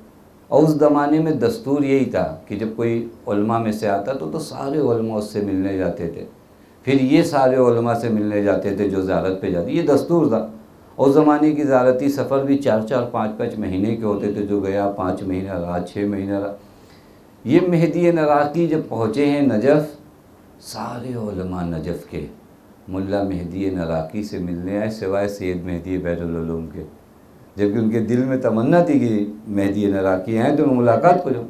اور اس زمانے میں دستور یہی تھا کہ جب کوئی علماء میں سے آتا تو سارے علماء اس سے ملنے جاتے تھے، پھر یہ سارے علماء سے ملنے جاتے تھے جو زیارت پہ جاتے، یہ دستور تھا۔ اس زمانے کی زیارتی سفر بھی 4 5 مہینے کے ہوتے تھے، جو گیا 5 مہینہ رہا، 6 مہینہ رہا۔ یہ مہدی نراقی جب پہنچے ہیں نجف، سارے علماء نجف کے ملا مہدی نراقی سے ملنے آئے سوائے سید مہدی بحر العلوم کے، جبکہ ان کے دل میں تمنا تھی کہ مہدی نراقی ہیں تو میں ملاقات کو جاؤں۔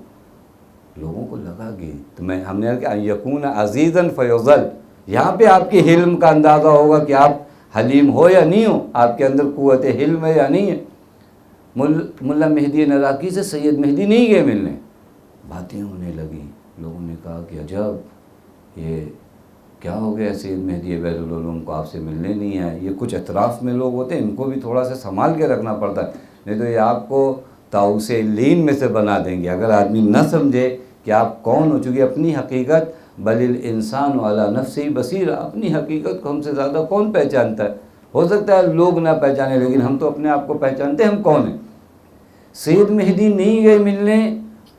لوگوں کو لگا کہ ہم نے کہا یکون عزیزاً فیضل، یہاں پہ آپ کے حلم کا اندازہ ہوگا کہ آپ حلیم ہو یا نہیں ہو، آپ کے اندر قوت حلم ہے یا نہیں ہے۔ ملا مہدی نراقی سے سید مہدی نہیں گئے ملنے، باتیں ہونے لگیں، لوگوں نے کہا کہ عجب یہ کیا ہو گیا، سید مہدی بحر العلوم کو آپ سے ملنے نہیں آئے۔ یہ کچھ اطراف میں لوگ ہوتے ہیں، ان کو بھی تھوڑا سا سنبھال کے رکھنا پڑتا ہے، نہیں تو یہ آپ کو طاؤس لین میں سے بنا دیں گے اگر آدمی نہ سمجھے کہ آپ کون ہو، چونکہ اپنی حقیقت بل الانسان علی نفسہ بصیرہ، اپنی حقیقت کو ہم سے زیادہ کون پہچانتا ہے؟ ہو سکتا ہے لوگ نہ پہچانے، لیکن ہم تو اپنے آپ کو پہچانتے ہیں ہم کون ہیں۔ سید مہدی نہیں گئے ملنے،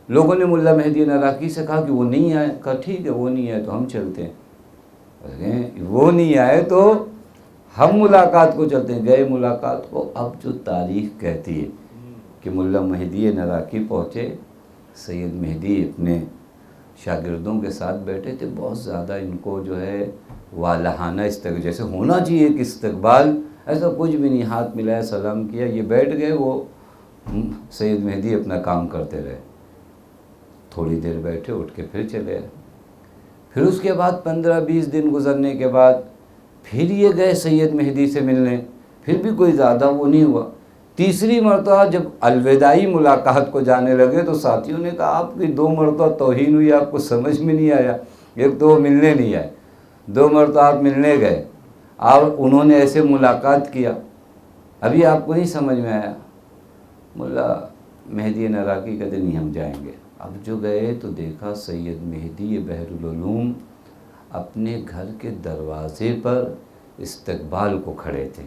لوگوں نے ملا مہدی نراقی سے کہا کہ وہ نہیں آئے، کہا ٹھیک ہے وہ نہیں آئے تو ہم چلتے ہیں، وہ نہیں آئے تو ہم ملاقات کو چلتے ہیں۔ گئے ملاقات کو، اب جو تاریخ کہتی ہے کہ ملا مہدی نراقی پہنچے، سید مہدی اپنے شاگردوں کے ساتھ بیٹھے تھے، بہت زیادہ ان کو جو ہے والہانہ استقبال جیسے ہونا چاہیے کہ استقبال، ایسا کچھ بھی نہیں، ہاتھ ملایا سلام کیا، یہ بیٹھ گئے، وہ سید مہدی اپنا کام کرتے رہے، تھوڑی دیر بیٹھے، اٹھ کے پھر چلے آئے۔ پھر اس کے بعد 15-20 دن گزرنے کے بعد پھر یہ گئے سید مہدی سے ملنے، پھر بھی کوئی زیادہ وہ نہیں ہوا۔ تیسری مرتبہ جب الوداعی ملاقات کو جانے لگے تو ساتھیوں نے کہا آپ کی 2 مرتبہ توہین ہوئی، آپ کو سمجھ میں نہیں آیا۔ ایک تو وہ ملنے نہیں آئے، 2 مرتبہ آپ ملنے گئے اور انہوں نے ایسے ملاقات کیا، ابھی آپ کو نہیں سمجھ میں آیا۔ ملا مہدی نراقی کہتے نہیں ہم جائیں گے۔ اب جو گئے تو دیکھا سید مہدی بحر العلوم اپنے گھر کے دروازے پر استقبال کو کھڑے تھے۔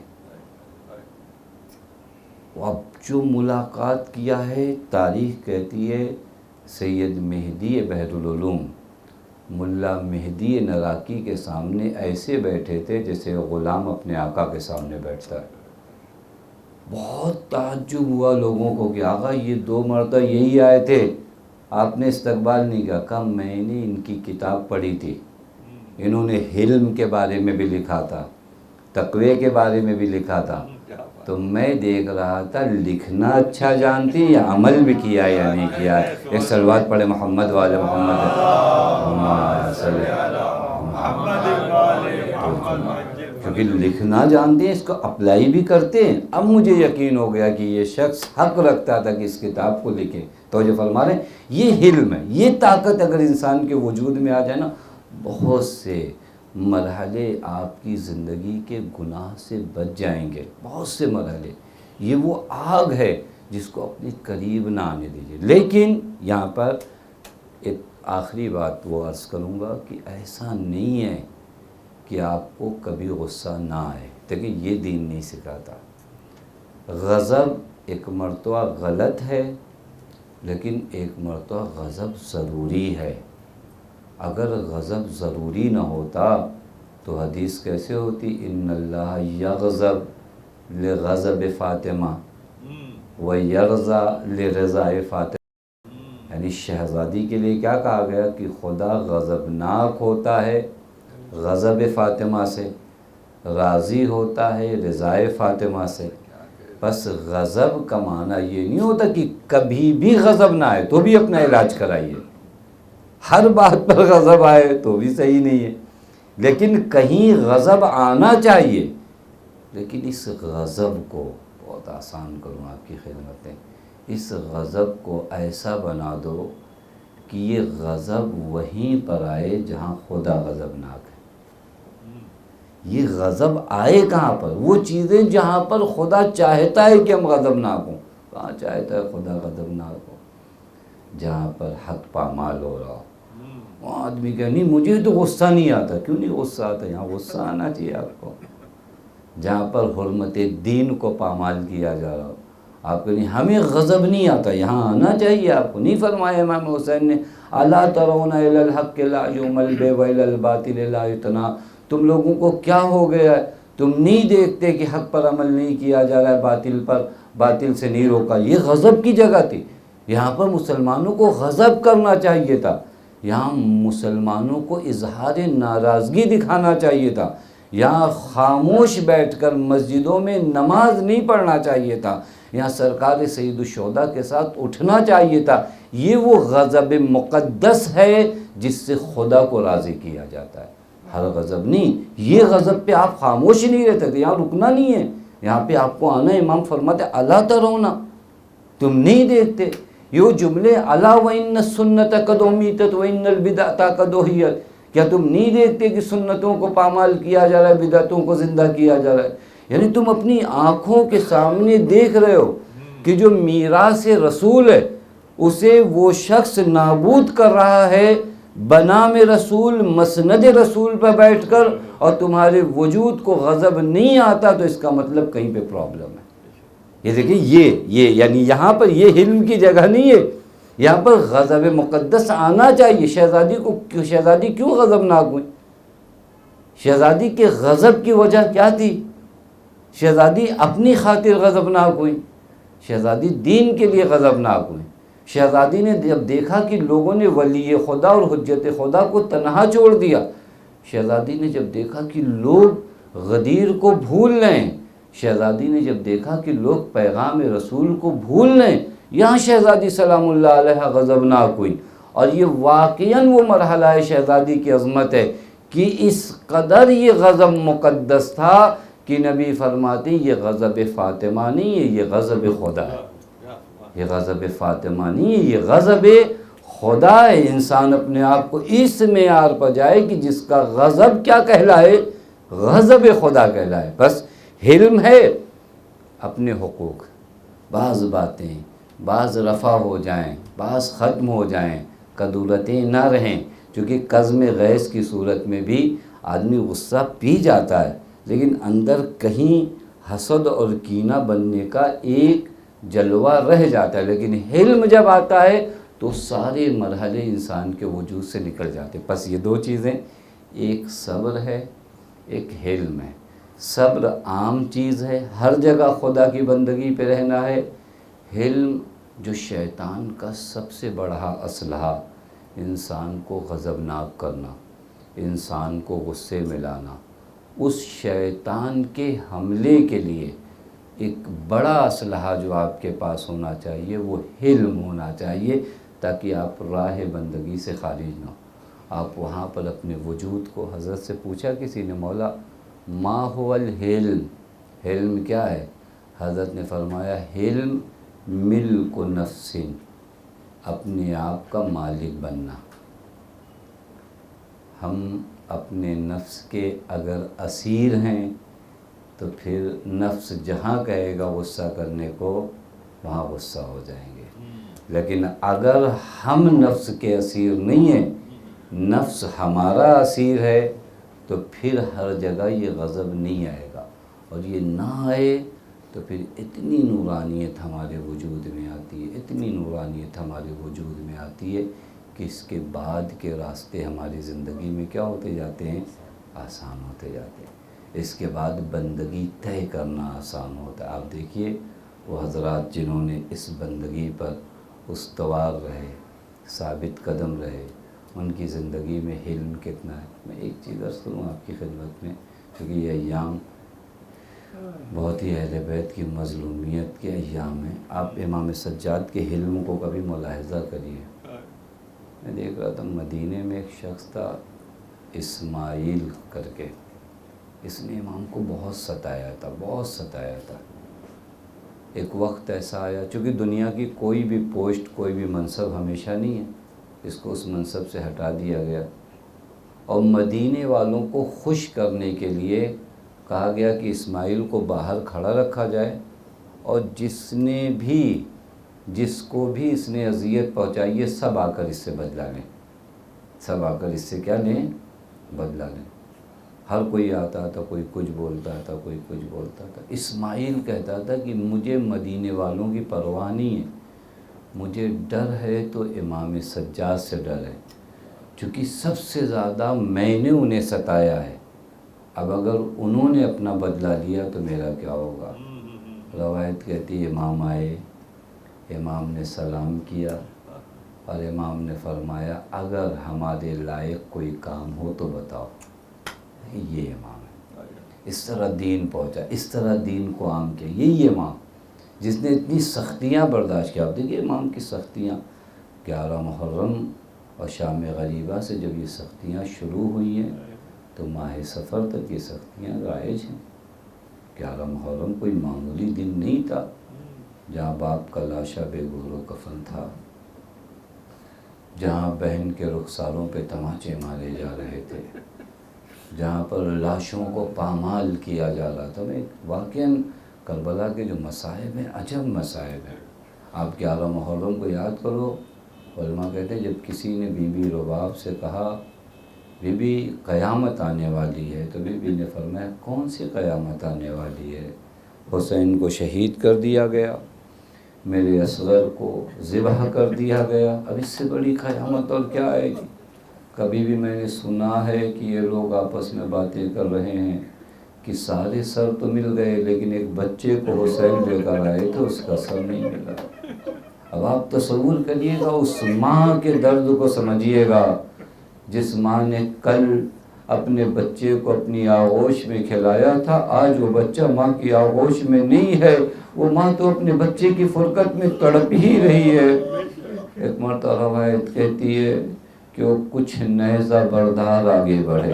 اب جو ملاقات کیا ہے، تاریخ کہتی ہے سید مہدی بحر العلوم ملا مہدی نراقی کے سامنے ایسے بیٹھے تھے جیسے غلام اپنے آقا کے سامنے بیٹھتا ہے۔ بہت تعجب ہوا لوگوں کو کہ آقا یہ 2 مرتبہ یہی آئے تھے، آپ نے استقبال نہیں کیا۔ کہا میں نے ان کی کتاب پڑھی تھی، انہوں نے حلم کے بارے میں بھی لکھا تھا، تقوی کے بارے میں بھی لکھا تھا، تو میں دیکھ رہا تھا لکھنا اچھا جانتی یا عمل بھی کیا یا نہیں کیا۔ ایک صلوات پڑھے محمد والے کیونکہ لکھنا جانتے ہیں، اس کو اپلائی بھی کرتے ہیں۔ اب مجھے یقین ہو گیا کہ یہ شخص حق رکھتا تھا کہ اس کتاب کو لکھے۔ توجہ فرما رہے ہیں، یہ حلم ہے، یہ طاقت اگر انسان کے وجود میں آ جائے نا، بہت سے مرحلے آپ کی زندگی کے گناہ سے بچ جائیں گے، بہت سے مرحلے۔ یہ وہ آگ ہے جس کو اپنے قریب نہ آنے دیجیے۔ لیکن یہاں پر ایک آخری بات وہ عرض کروں گا کہ ایسا نہیں ہے کہ آپ کو کبھی غصہ نہ آئے، دیکھیں یہ دین نہیں سکھاتا۔ غضب ایک مرتبہ غلط ہے، لیکن ایک مرتبہ غضب ضروری ہے۔ اگر غضب ضروری نہ ہوتا تو حدیث کیسے ہوتی؟ ان اللہ یغضب لغضب فاطمہ ویرضا لرضا فاطمہ، یعنی شہزادی کے لیے کیا کہا گیا کہ خدا غضبناک ہوتا ہے غضب فاطمہ سے، راضی ہوتا ہے رضا فاطمہ سے۔ بس غضب کا معنی یہ نہیں ہوتا کہ کبھی بھی غضب نہ آئے تو بھی اپنا علاج کرائیے، ہر بات پر غضب آئے تو بھی صحیح نہیں ہے، لیکن کہیں غضب آنا چاہیے۔ لیکن اس غضب کو بہت آسان کروں آپ کی خدمت میں، اس غضب کو ایسا بنا دو کہ یہ غضب وہیں پر آئے جہاں خدا غضبناک ہے۔ یہ غضب آئے کہاں پر؟ وہ چیزیں جہاں پر خدا چاہتا ہے کہ ہم غضبناک ہوں۔ کہاں چاہتا ہے خدا غضبناک ہو؟ جہاں پر حق پامال ہو رہا ہو۔ وہاں آدمی کہ نہیں مجھے تو غصہ نہیں آتا۔ کیوں نہیں غصہ آتا؟ یہاں غصہ آنا چاہیے آپ کو۔ جہاں پر حرمت دین کو پامال کیا جا رہا ہو، آپ کو نہیں ہمیں غضب نہیں آتا، یہاں آنا چاہیے آپ کو۔ نہیں فرمایا امام حسین نے الا ترون الی الحق لا یمل بہ والی الباطل لا یتنا، تم لوگوں کو کیا ہو گیا ہے، تم نہیں دیکھتے کہ حق پر عمل نہیں کیا جا رہا ہے، باطل پر باطل سے نہیں روکا۔ یہ غضب کی جگہ تھی، یہاں پر مسلمانوں کو غضب کرنا چاہیے تھا، یہاں مسلمانوں کو اظہار ناراضگی دکھانا چاہیے تھا، یہاں خاموش بیٹھ کر مسجدوں میں نماز نہیں پڑھنا چاہیے تھا، یہاں سرکار سید الشہداء کے ساتھ اٹھنا چاہیے تھا۔ یہ وہ غضب مقدس ہے جس سے خدا کو راضی کیا جاتا ہے، ہر غضب نہیں۔ یہ غضب پہ آپ خاموش نہیں رہتے تھے، یہاں رکنا نہیں ہے، یہاں پہ آپ کو آنا ہے۔ امام فرماتے الا ترونا، تم نہیں دیکھتے یہ جملے الا وان السنت قد امیتت وان البدعۃ قد احیت، کیا تم نہیں دیکھتے کہ سنتوں کو پامال کیا جا رہا ہے، بدعتوں کو زندہ کیا جا رہا ہے؟ یعنی تم اپنی آنکھوں کے سامنے دیکھ رہے ہو کہ جو میراث رسول ہے اسے وہ شخص نابود کر رہا ہے بنام رسول، مسند رسول پر بیٹھ کر، اور تمہارے وجود کو غضب نہیں آتا، تو اس کا مطلب کہیں پہ پرابلم ہے۔ یہ دیکھیں یہ یعنی یہاں پر یہ حلم کی جگہ نہیں ہے، یہاں پر غضب مقدس آنا چاہیے۔ شہزادی کیوں غضبناک ہوئی؟ شہزادی کے غضب کی وجہ کیا تھی؟ شہزادی اپنی خاطر غضبناک ہوئی، شہزادی دین کے لیے غضبناک ہوئی۔ شہزادی نے جب دیکھا کہ لوگوں نے ولی خدا اور حجت خدا کو تنہا چھوڑ دیا، شہزادی نے جب دیکھا کہ لوگ غدیر کو بھول رہے ہیں، شہزادی نے جب دیکھا کہ لوگ پیغام رسول کو بھول رہے ہیں، یہاں شہزادی سلام اللہ علیہ غضبناک ہوئی، اور یہ واقعاً وہ مرحلہ ہے شہزادی کی عظمت ہے کہ اس قدر یہ غضب مقدس تھا کہ نبی فرماتے ہیں یہ غضب فاطمہ نہیں ہے، یہ غضب خدا ہے، یہ غضب فاطمہ نہیں ہے، یہ غضب خدا ہے۔ انسان اپنے آپ کو اس معیار پر جائے کہ جس کا غضب کیا کہلائے، غضب خدا کہلائے۔ بس حلم ہے اپنے حقوق، بعض باتیں بعض رفع ہو جائیں، بعض ختم ہو جائیں، کدورتیں نہ رہیں، چونکہ قزم غیظ کی صورت میں بھی آدمی غصہ پی جاتا ہے، لیکن اندر کہیں حسد اور کینہ بننے کا ایک جلوہ رہ جاتا ہے، لیکن حلم جب آتا ہے تو سارے مرحلے انسان کے وجود سے نکل جاتے ہیں۔ بس یہ دو چیزیں، ایک صبر ہے، ایک حلم ہے۔ صبر عام چیز ہے، ہر جگہ خدا کی بندگی پہ رہنا ہے۔ حلم جو شیطان کا سب سے بڑا اسلحہ، انسان کو غضبناک کرنا، انسان کو غصے میں لانا، اس شیطان کے حملے کے لیے ایک بڑا اسلحہ جو آپ کے پاس ہونا چاہیے وہ حلم ہونا چاہیے، تاکہ آپ راہ بندگی سے خارج نہ ہو۔ آپ وہاں پر اپنے وجود کو، حضرت سے پوچھا کسی نے، مولا ما هو الحلم، حلم کیا ہے؟ حضرت نے فرمایا حلم ملک نفس، اپنے آپ کا مالک بننا۔ ہم اپنے نفس کے اگر اسیر ہیں تو پھر نفس جہاں کہے گا غصہ کرنے کو وہاں غصہ ہو جائیں گے، لیکن اگر ہم نفس کے اسیر نہیں ہیں، نفس ہمارا اسیر ہے، تو پھر ہر جگہ یہ غضب نہیں آئے گا، اور یہ نہ آئے تو پھر اتنی نورانیت ہمارے وجود میں آتی ہے، اتنی نورانیت ہمارے وجود میں آتی ہے کہ اس کے بعد کے راستے ہماری زندگی میں کیا ہوتے جاتے ہیں؟ آسان ہوتے جاتے ہیں۔ اس کے بعد بندگی طے کرنا آسان ہوتا ہے۔ آپ دیکھیے وہ حضرات جنہوں نے اس بندگی پر استوار رہے، ثابت قدم رہے، ان کی زندگی میں حلم کتنا ہے۔ میں ایک چیز عرض کروں آپ کی خدمت میں، کیونکہ یہ ایام بہت ہی اہل بیت کی مظلومیت کے ایام ہیں۔ آپ امام سجاد کے حلم کو کبھی ملاحظہ کریے۔ میں دیکھ رہا تھا مدینے میں ایک شخص تھا اسماعیل کر کے، اس نے امام کو بہت ستایا تھا، بہت ستایا تھا۔ ایک وقت ایسا آیا، چونکہ دنیا کی کوئی بھی پوسٹ، کوئی بھی منصب ہمیشہ نہیں ہے، اس کو اس منصب سے ہٹا دیا گیا، اور مدینے والوں کو خوش کرنے کے لیے کہا گیا کہ اسماعیل کو باہر کھڑا رکھا جائے، اور جس کو بھی اس نے اذیت پہنچائی ہے سب آ کر اس سے بدلہ لیں، سب آ کر اس سے کیا لیں؟ بدلہ لیں۔ ہر کوئی آتا تھا، کوئی کچھ بولتا تھا، کوئی کچھ بولتا تھا۔ اسماعیل کہتا تھا کہ مجھے مدینے والوں کی پرواہ نہیں ہے، مجھے ڈر ہے تو امام سجاد سے ڈر ہے، چونکہ سب سے زیادہ میں نے انہیں ستایا ہے، اب اگر انہوں نے اپنا بدلہ لیا تو میرا کیا ہوگا۔ روایت کہتی ہے امام آئے، امام نے سلام کیا، اور امام نے فرمایا اگر ہمارے لائق کوئی کام ہو تو بتاؤ۔ یہ امام ہے، اس طرح دین پہنچا، اس طرح دین کو عام کیا، یہی امام جس نے اتنی سختیاں برداشت کیا۔ آپ دیکھیے امام کی سختیاں، 11 محرم اور شام غریبہ سے جب یہ سختیاں شروع ہوئی ہیں تو ماہ سفر تک یہ سختیاں رائج ہیں۔ 11 محرم کوئی معمولی دن نہیں تھا، جہاں باپ کا لاشا بے گور و کفن تھا، جہاں بہن کے رخساروں پہ تماچے مارے جا رہے تھے، جہاں پر لاشوں کو پامال کیا جا رہا تھا۔ میں واقعاً کربلا کے جو مصائب ہیں عجب مصائب ہیں۔ آپ 11 محرم کو یاد کرو، علماء کہتے ہیں جب کسی نے بی بی رباب سے کہا بی بی قیامت آنے والی ہے، تو بی بی نے فرمایا کون سی قیامت آنے والی ہے؟ حسین کو شہید کر دیا گیا، میرے اصغر کو ذبح کر دیا گیا، اب اس سے بڑی قیامت اور کیا آئے گی؟ کبھی بھی میں نے سنا ہے کہ یہ لوگ آپس میں باتیں کر رہے ہیں کہ سارے سر تو مل گئے لیکن ایک بچے کو حسین لے کر آئے تو اس کا سر نہیں ملا۔ اب آپ تصور کریے گا، اس ماں کے درد کو سمجھیے گا جس ماں نے کل اپنے بچے کو اپنی آغوش میں کھلایا تھا، آج وہ بچہ ماں کی آغوش میں نہیں ہے، وہ ماں تو اپنے بچے کی فرقت میں تڑپ ہی رہی ہے۔ ایک مرتبہ روایت کہتی ہے کہ وہ کچھ نیزہ بردار آگے بڑھے۔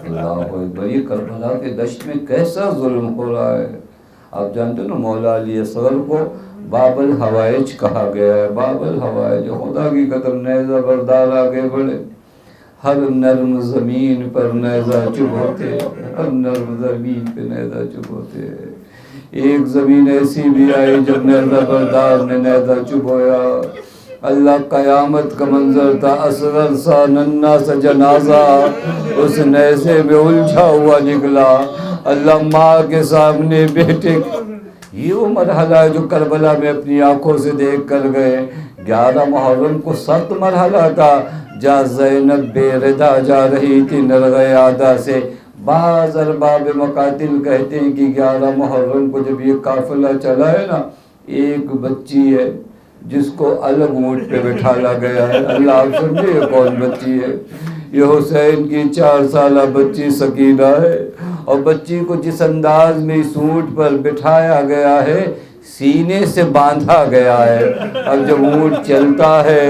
اللہ اکبر، یہ کربلا کے دشت میں کیسا ظلم ہو رہا ہے۔ آپ جانتے ہو نا مولا علی اصغر کو باب الحوائج کہا گیا ہے، باب الحوائج، خدا کی قدم نیزہ بردار آگے بڑھے۔ ہر نرم زمین پر نیزہ چبھ ہوتے، ہر نرم زمین پہ نیزہ چبھ ہوتے۔ ایک زمین ایسی بھی آئی جب نیزہ بردار نے نیزہ چبھویا، اللہ قیامت کا منظر تھا، اصغر سا ننھا سا جنازہ اس نیزے میں الجھا ہوا نکلا۔ اللہ ماں کے سامنے بیٹے، یہ وہ مرحلہ ہے جو کربلا میں اپنی آنکھوں سے دیکھ کر گئے۔ 11 محرم کو سخت مرحلہ تھا جہاں زینب بے ردا جا رہی تھی نرغہ عادہ سے۔ بعض ارباب مقاتل کہتے ہیں کہ 11 محرم کو جب یہ قافلہ چلا ہے نا، ایک بچی ہے جس کو الگ اونٹ پہ بٹھالا گیا ہے۔ اللہ آپ سمجھے یہ کون بچی ہے؟ یہ حسین کی 4 سالہ بچی سکینہ ہے، اور بچی کو جس انداز میں اس اونٹ پر بٹھایا گیا ہے سینے سے باندھا گیا ہے۔ اب جب اونٹ چلتا ہے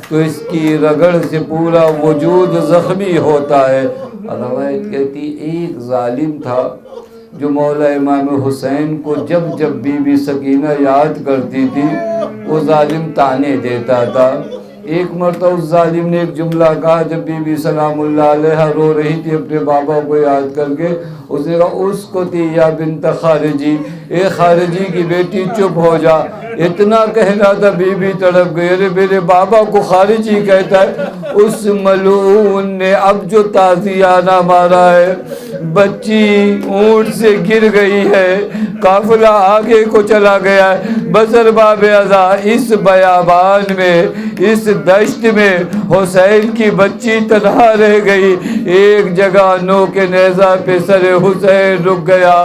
تو اس کی رگڑ سے پورا وجود زخمی ہوتا ہے۔ روایت کہتی ایک ظالم تھا جو مولا امام حسین کو جب جب بی بی سکینہ یاد کرتی تھی وہ ظالم طعنے دیتا تھا۔ ایک مرتبہ اس ظالم نے ایک جملہ کہا جب بی بی سلام اللہ علیہ رو رہی تھی اپنے بابا کو یاد کر کے، اس نے کہا اس کو تھی یا بنت خارجی، اے خارجی کی بیٹی چپ ہو جا۔ اتنا کہنا تھا بی بی تڑپ گئی، ارے میرے بابا کو خارجی کہتا ہے۔ اس ملعون نے اب جو تازیانہ مارا ہے، بچی اونٹ سے گر گئی ہے، قافلہ آگے کو چلا گیا ہے، بسر باب ازا اس بیابان میں، اس دشت میں حسین کی بچی تنہا رہ گئی۔ ایک جگہ نو کے نیزہ پہ سر حسین رک گیا۔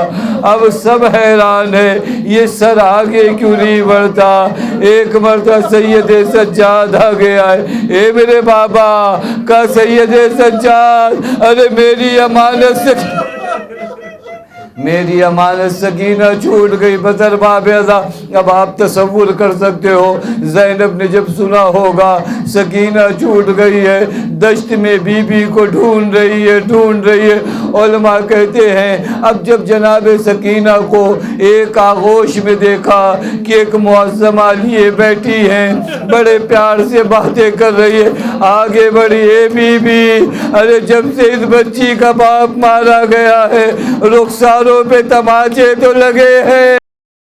اب سب حیران ہے یہ سر آگے کیوں نہیں بڑھتا۔ ایک مرتبہ سید سجاد آ گیا ہے، اے میرے بابا کا سید سجاد، ارے میری امانت سکینہ چھوٹ گئی، بسر باب ازا۔ اب آپ تصور کر سکتے ہو زینب نے جب سنا ہوگا سکینہ چھوٹ گئی ہے، دشت میں بی بی کو ڈھونڈ رہی ہے۔ علماء کہتے ہیں اب جب جناب سکینہ کو ایک آغوش میں دیکھا کہ ایک معظمہ لیے بیٹھی ہیں، بڑے پیار سے باتیں کر رہی ہے، آگے بڑھی، اے بی بی، ارے جب سے اس بچی کا باپ مارا گیا ہے رخساروں پہ تماچے تو لگے ہیں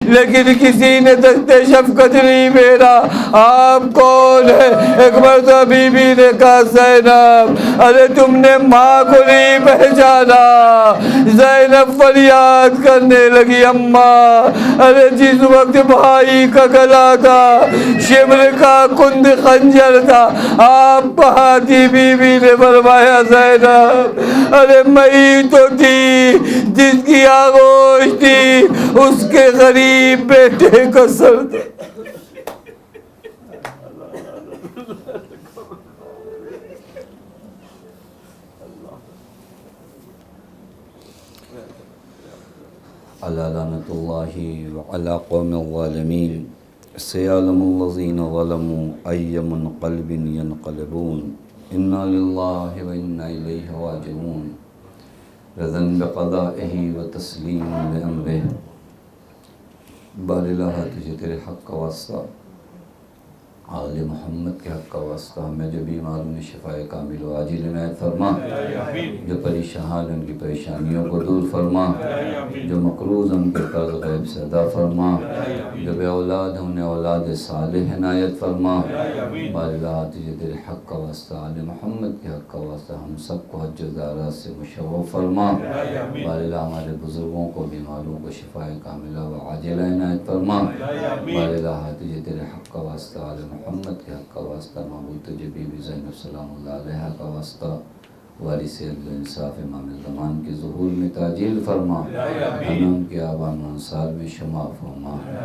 لیکن کسی نے دست شفقت نہیں میرا، آپ کون ہے؟ ایک مرتبہ بی بی نے کہا زینب، ارے تم نے ماں کو نہیں پہچانا۔ زینب فریاد کرنے لگی، اماں، ارے جس وقت بھائی کا گلا تھا، شمر کا کند خنجر تھا، آپ کہاں تھی؟ بی بی نے فرمایا زینب، ارے میں تو تھی جس کی آغوش تھی اس کے غریب بیٹے کا سر تھا۔ علی لعنۃ اللہ وعلی قوم الظالمین، سیعلم الذین ظلموا ای منقلب ینقلبون، انا للہ وانا الیہ راجعون، رضا بقضائہ وتسلیما لامرہ۔ بار الہ تجھے تیرے حق کا واسطہ، آل محمد کے حق کا واسطہ، ہمیں جو بیماروں نے شفاء کامل و عاجل عنایت فرما، جو پریشان ان کی پریشانیوں کو دور فرما، جو مقروض ان کے قرض غیب سے ادا فرما، جو بے اولاد ہیں انہیں اولاد صالح عنایت فرما۔ بار الہ تجھے تیرے حق کا واسطہ، آل محمد کے حق کا واسطہ، ہم سب کو حج زیارت سے مشرف فرما۔ بار الہ ہمارے بزرگوں کو، بیماروں کو شفاء کاملہ و عاجلہ عنایت فرما۔ بار الہ تجھے تیرے حق کا واسطہ، آل محمد کے حق کا واسطہ، معبود تجھے بی بی زینب سلام اللہ علیہ کا واسطہ، وارث عدل و انصاف امام زمان کے ظہور میں تعجیل فرما، ہمیں ان کے آبان و انصار میں شمار فرما۔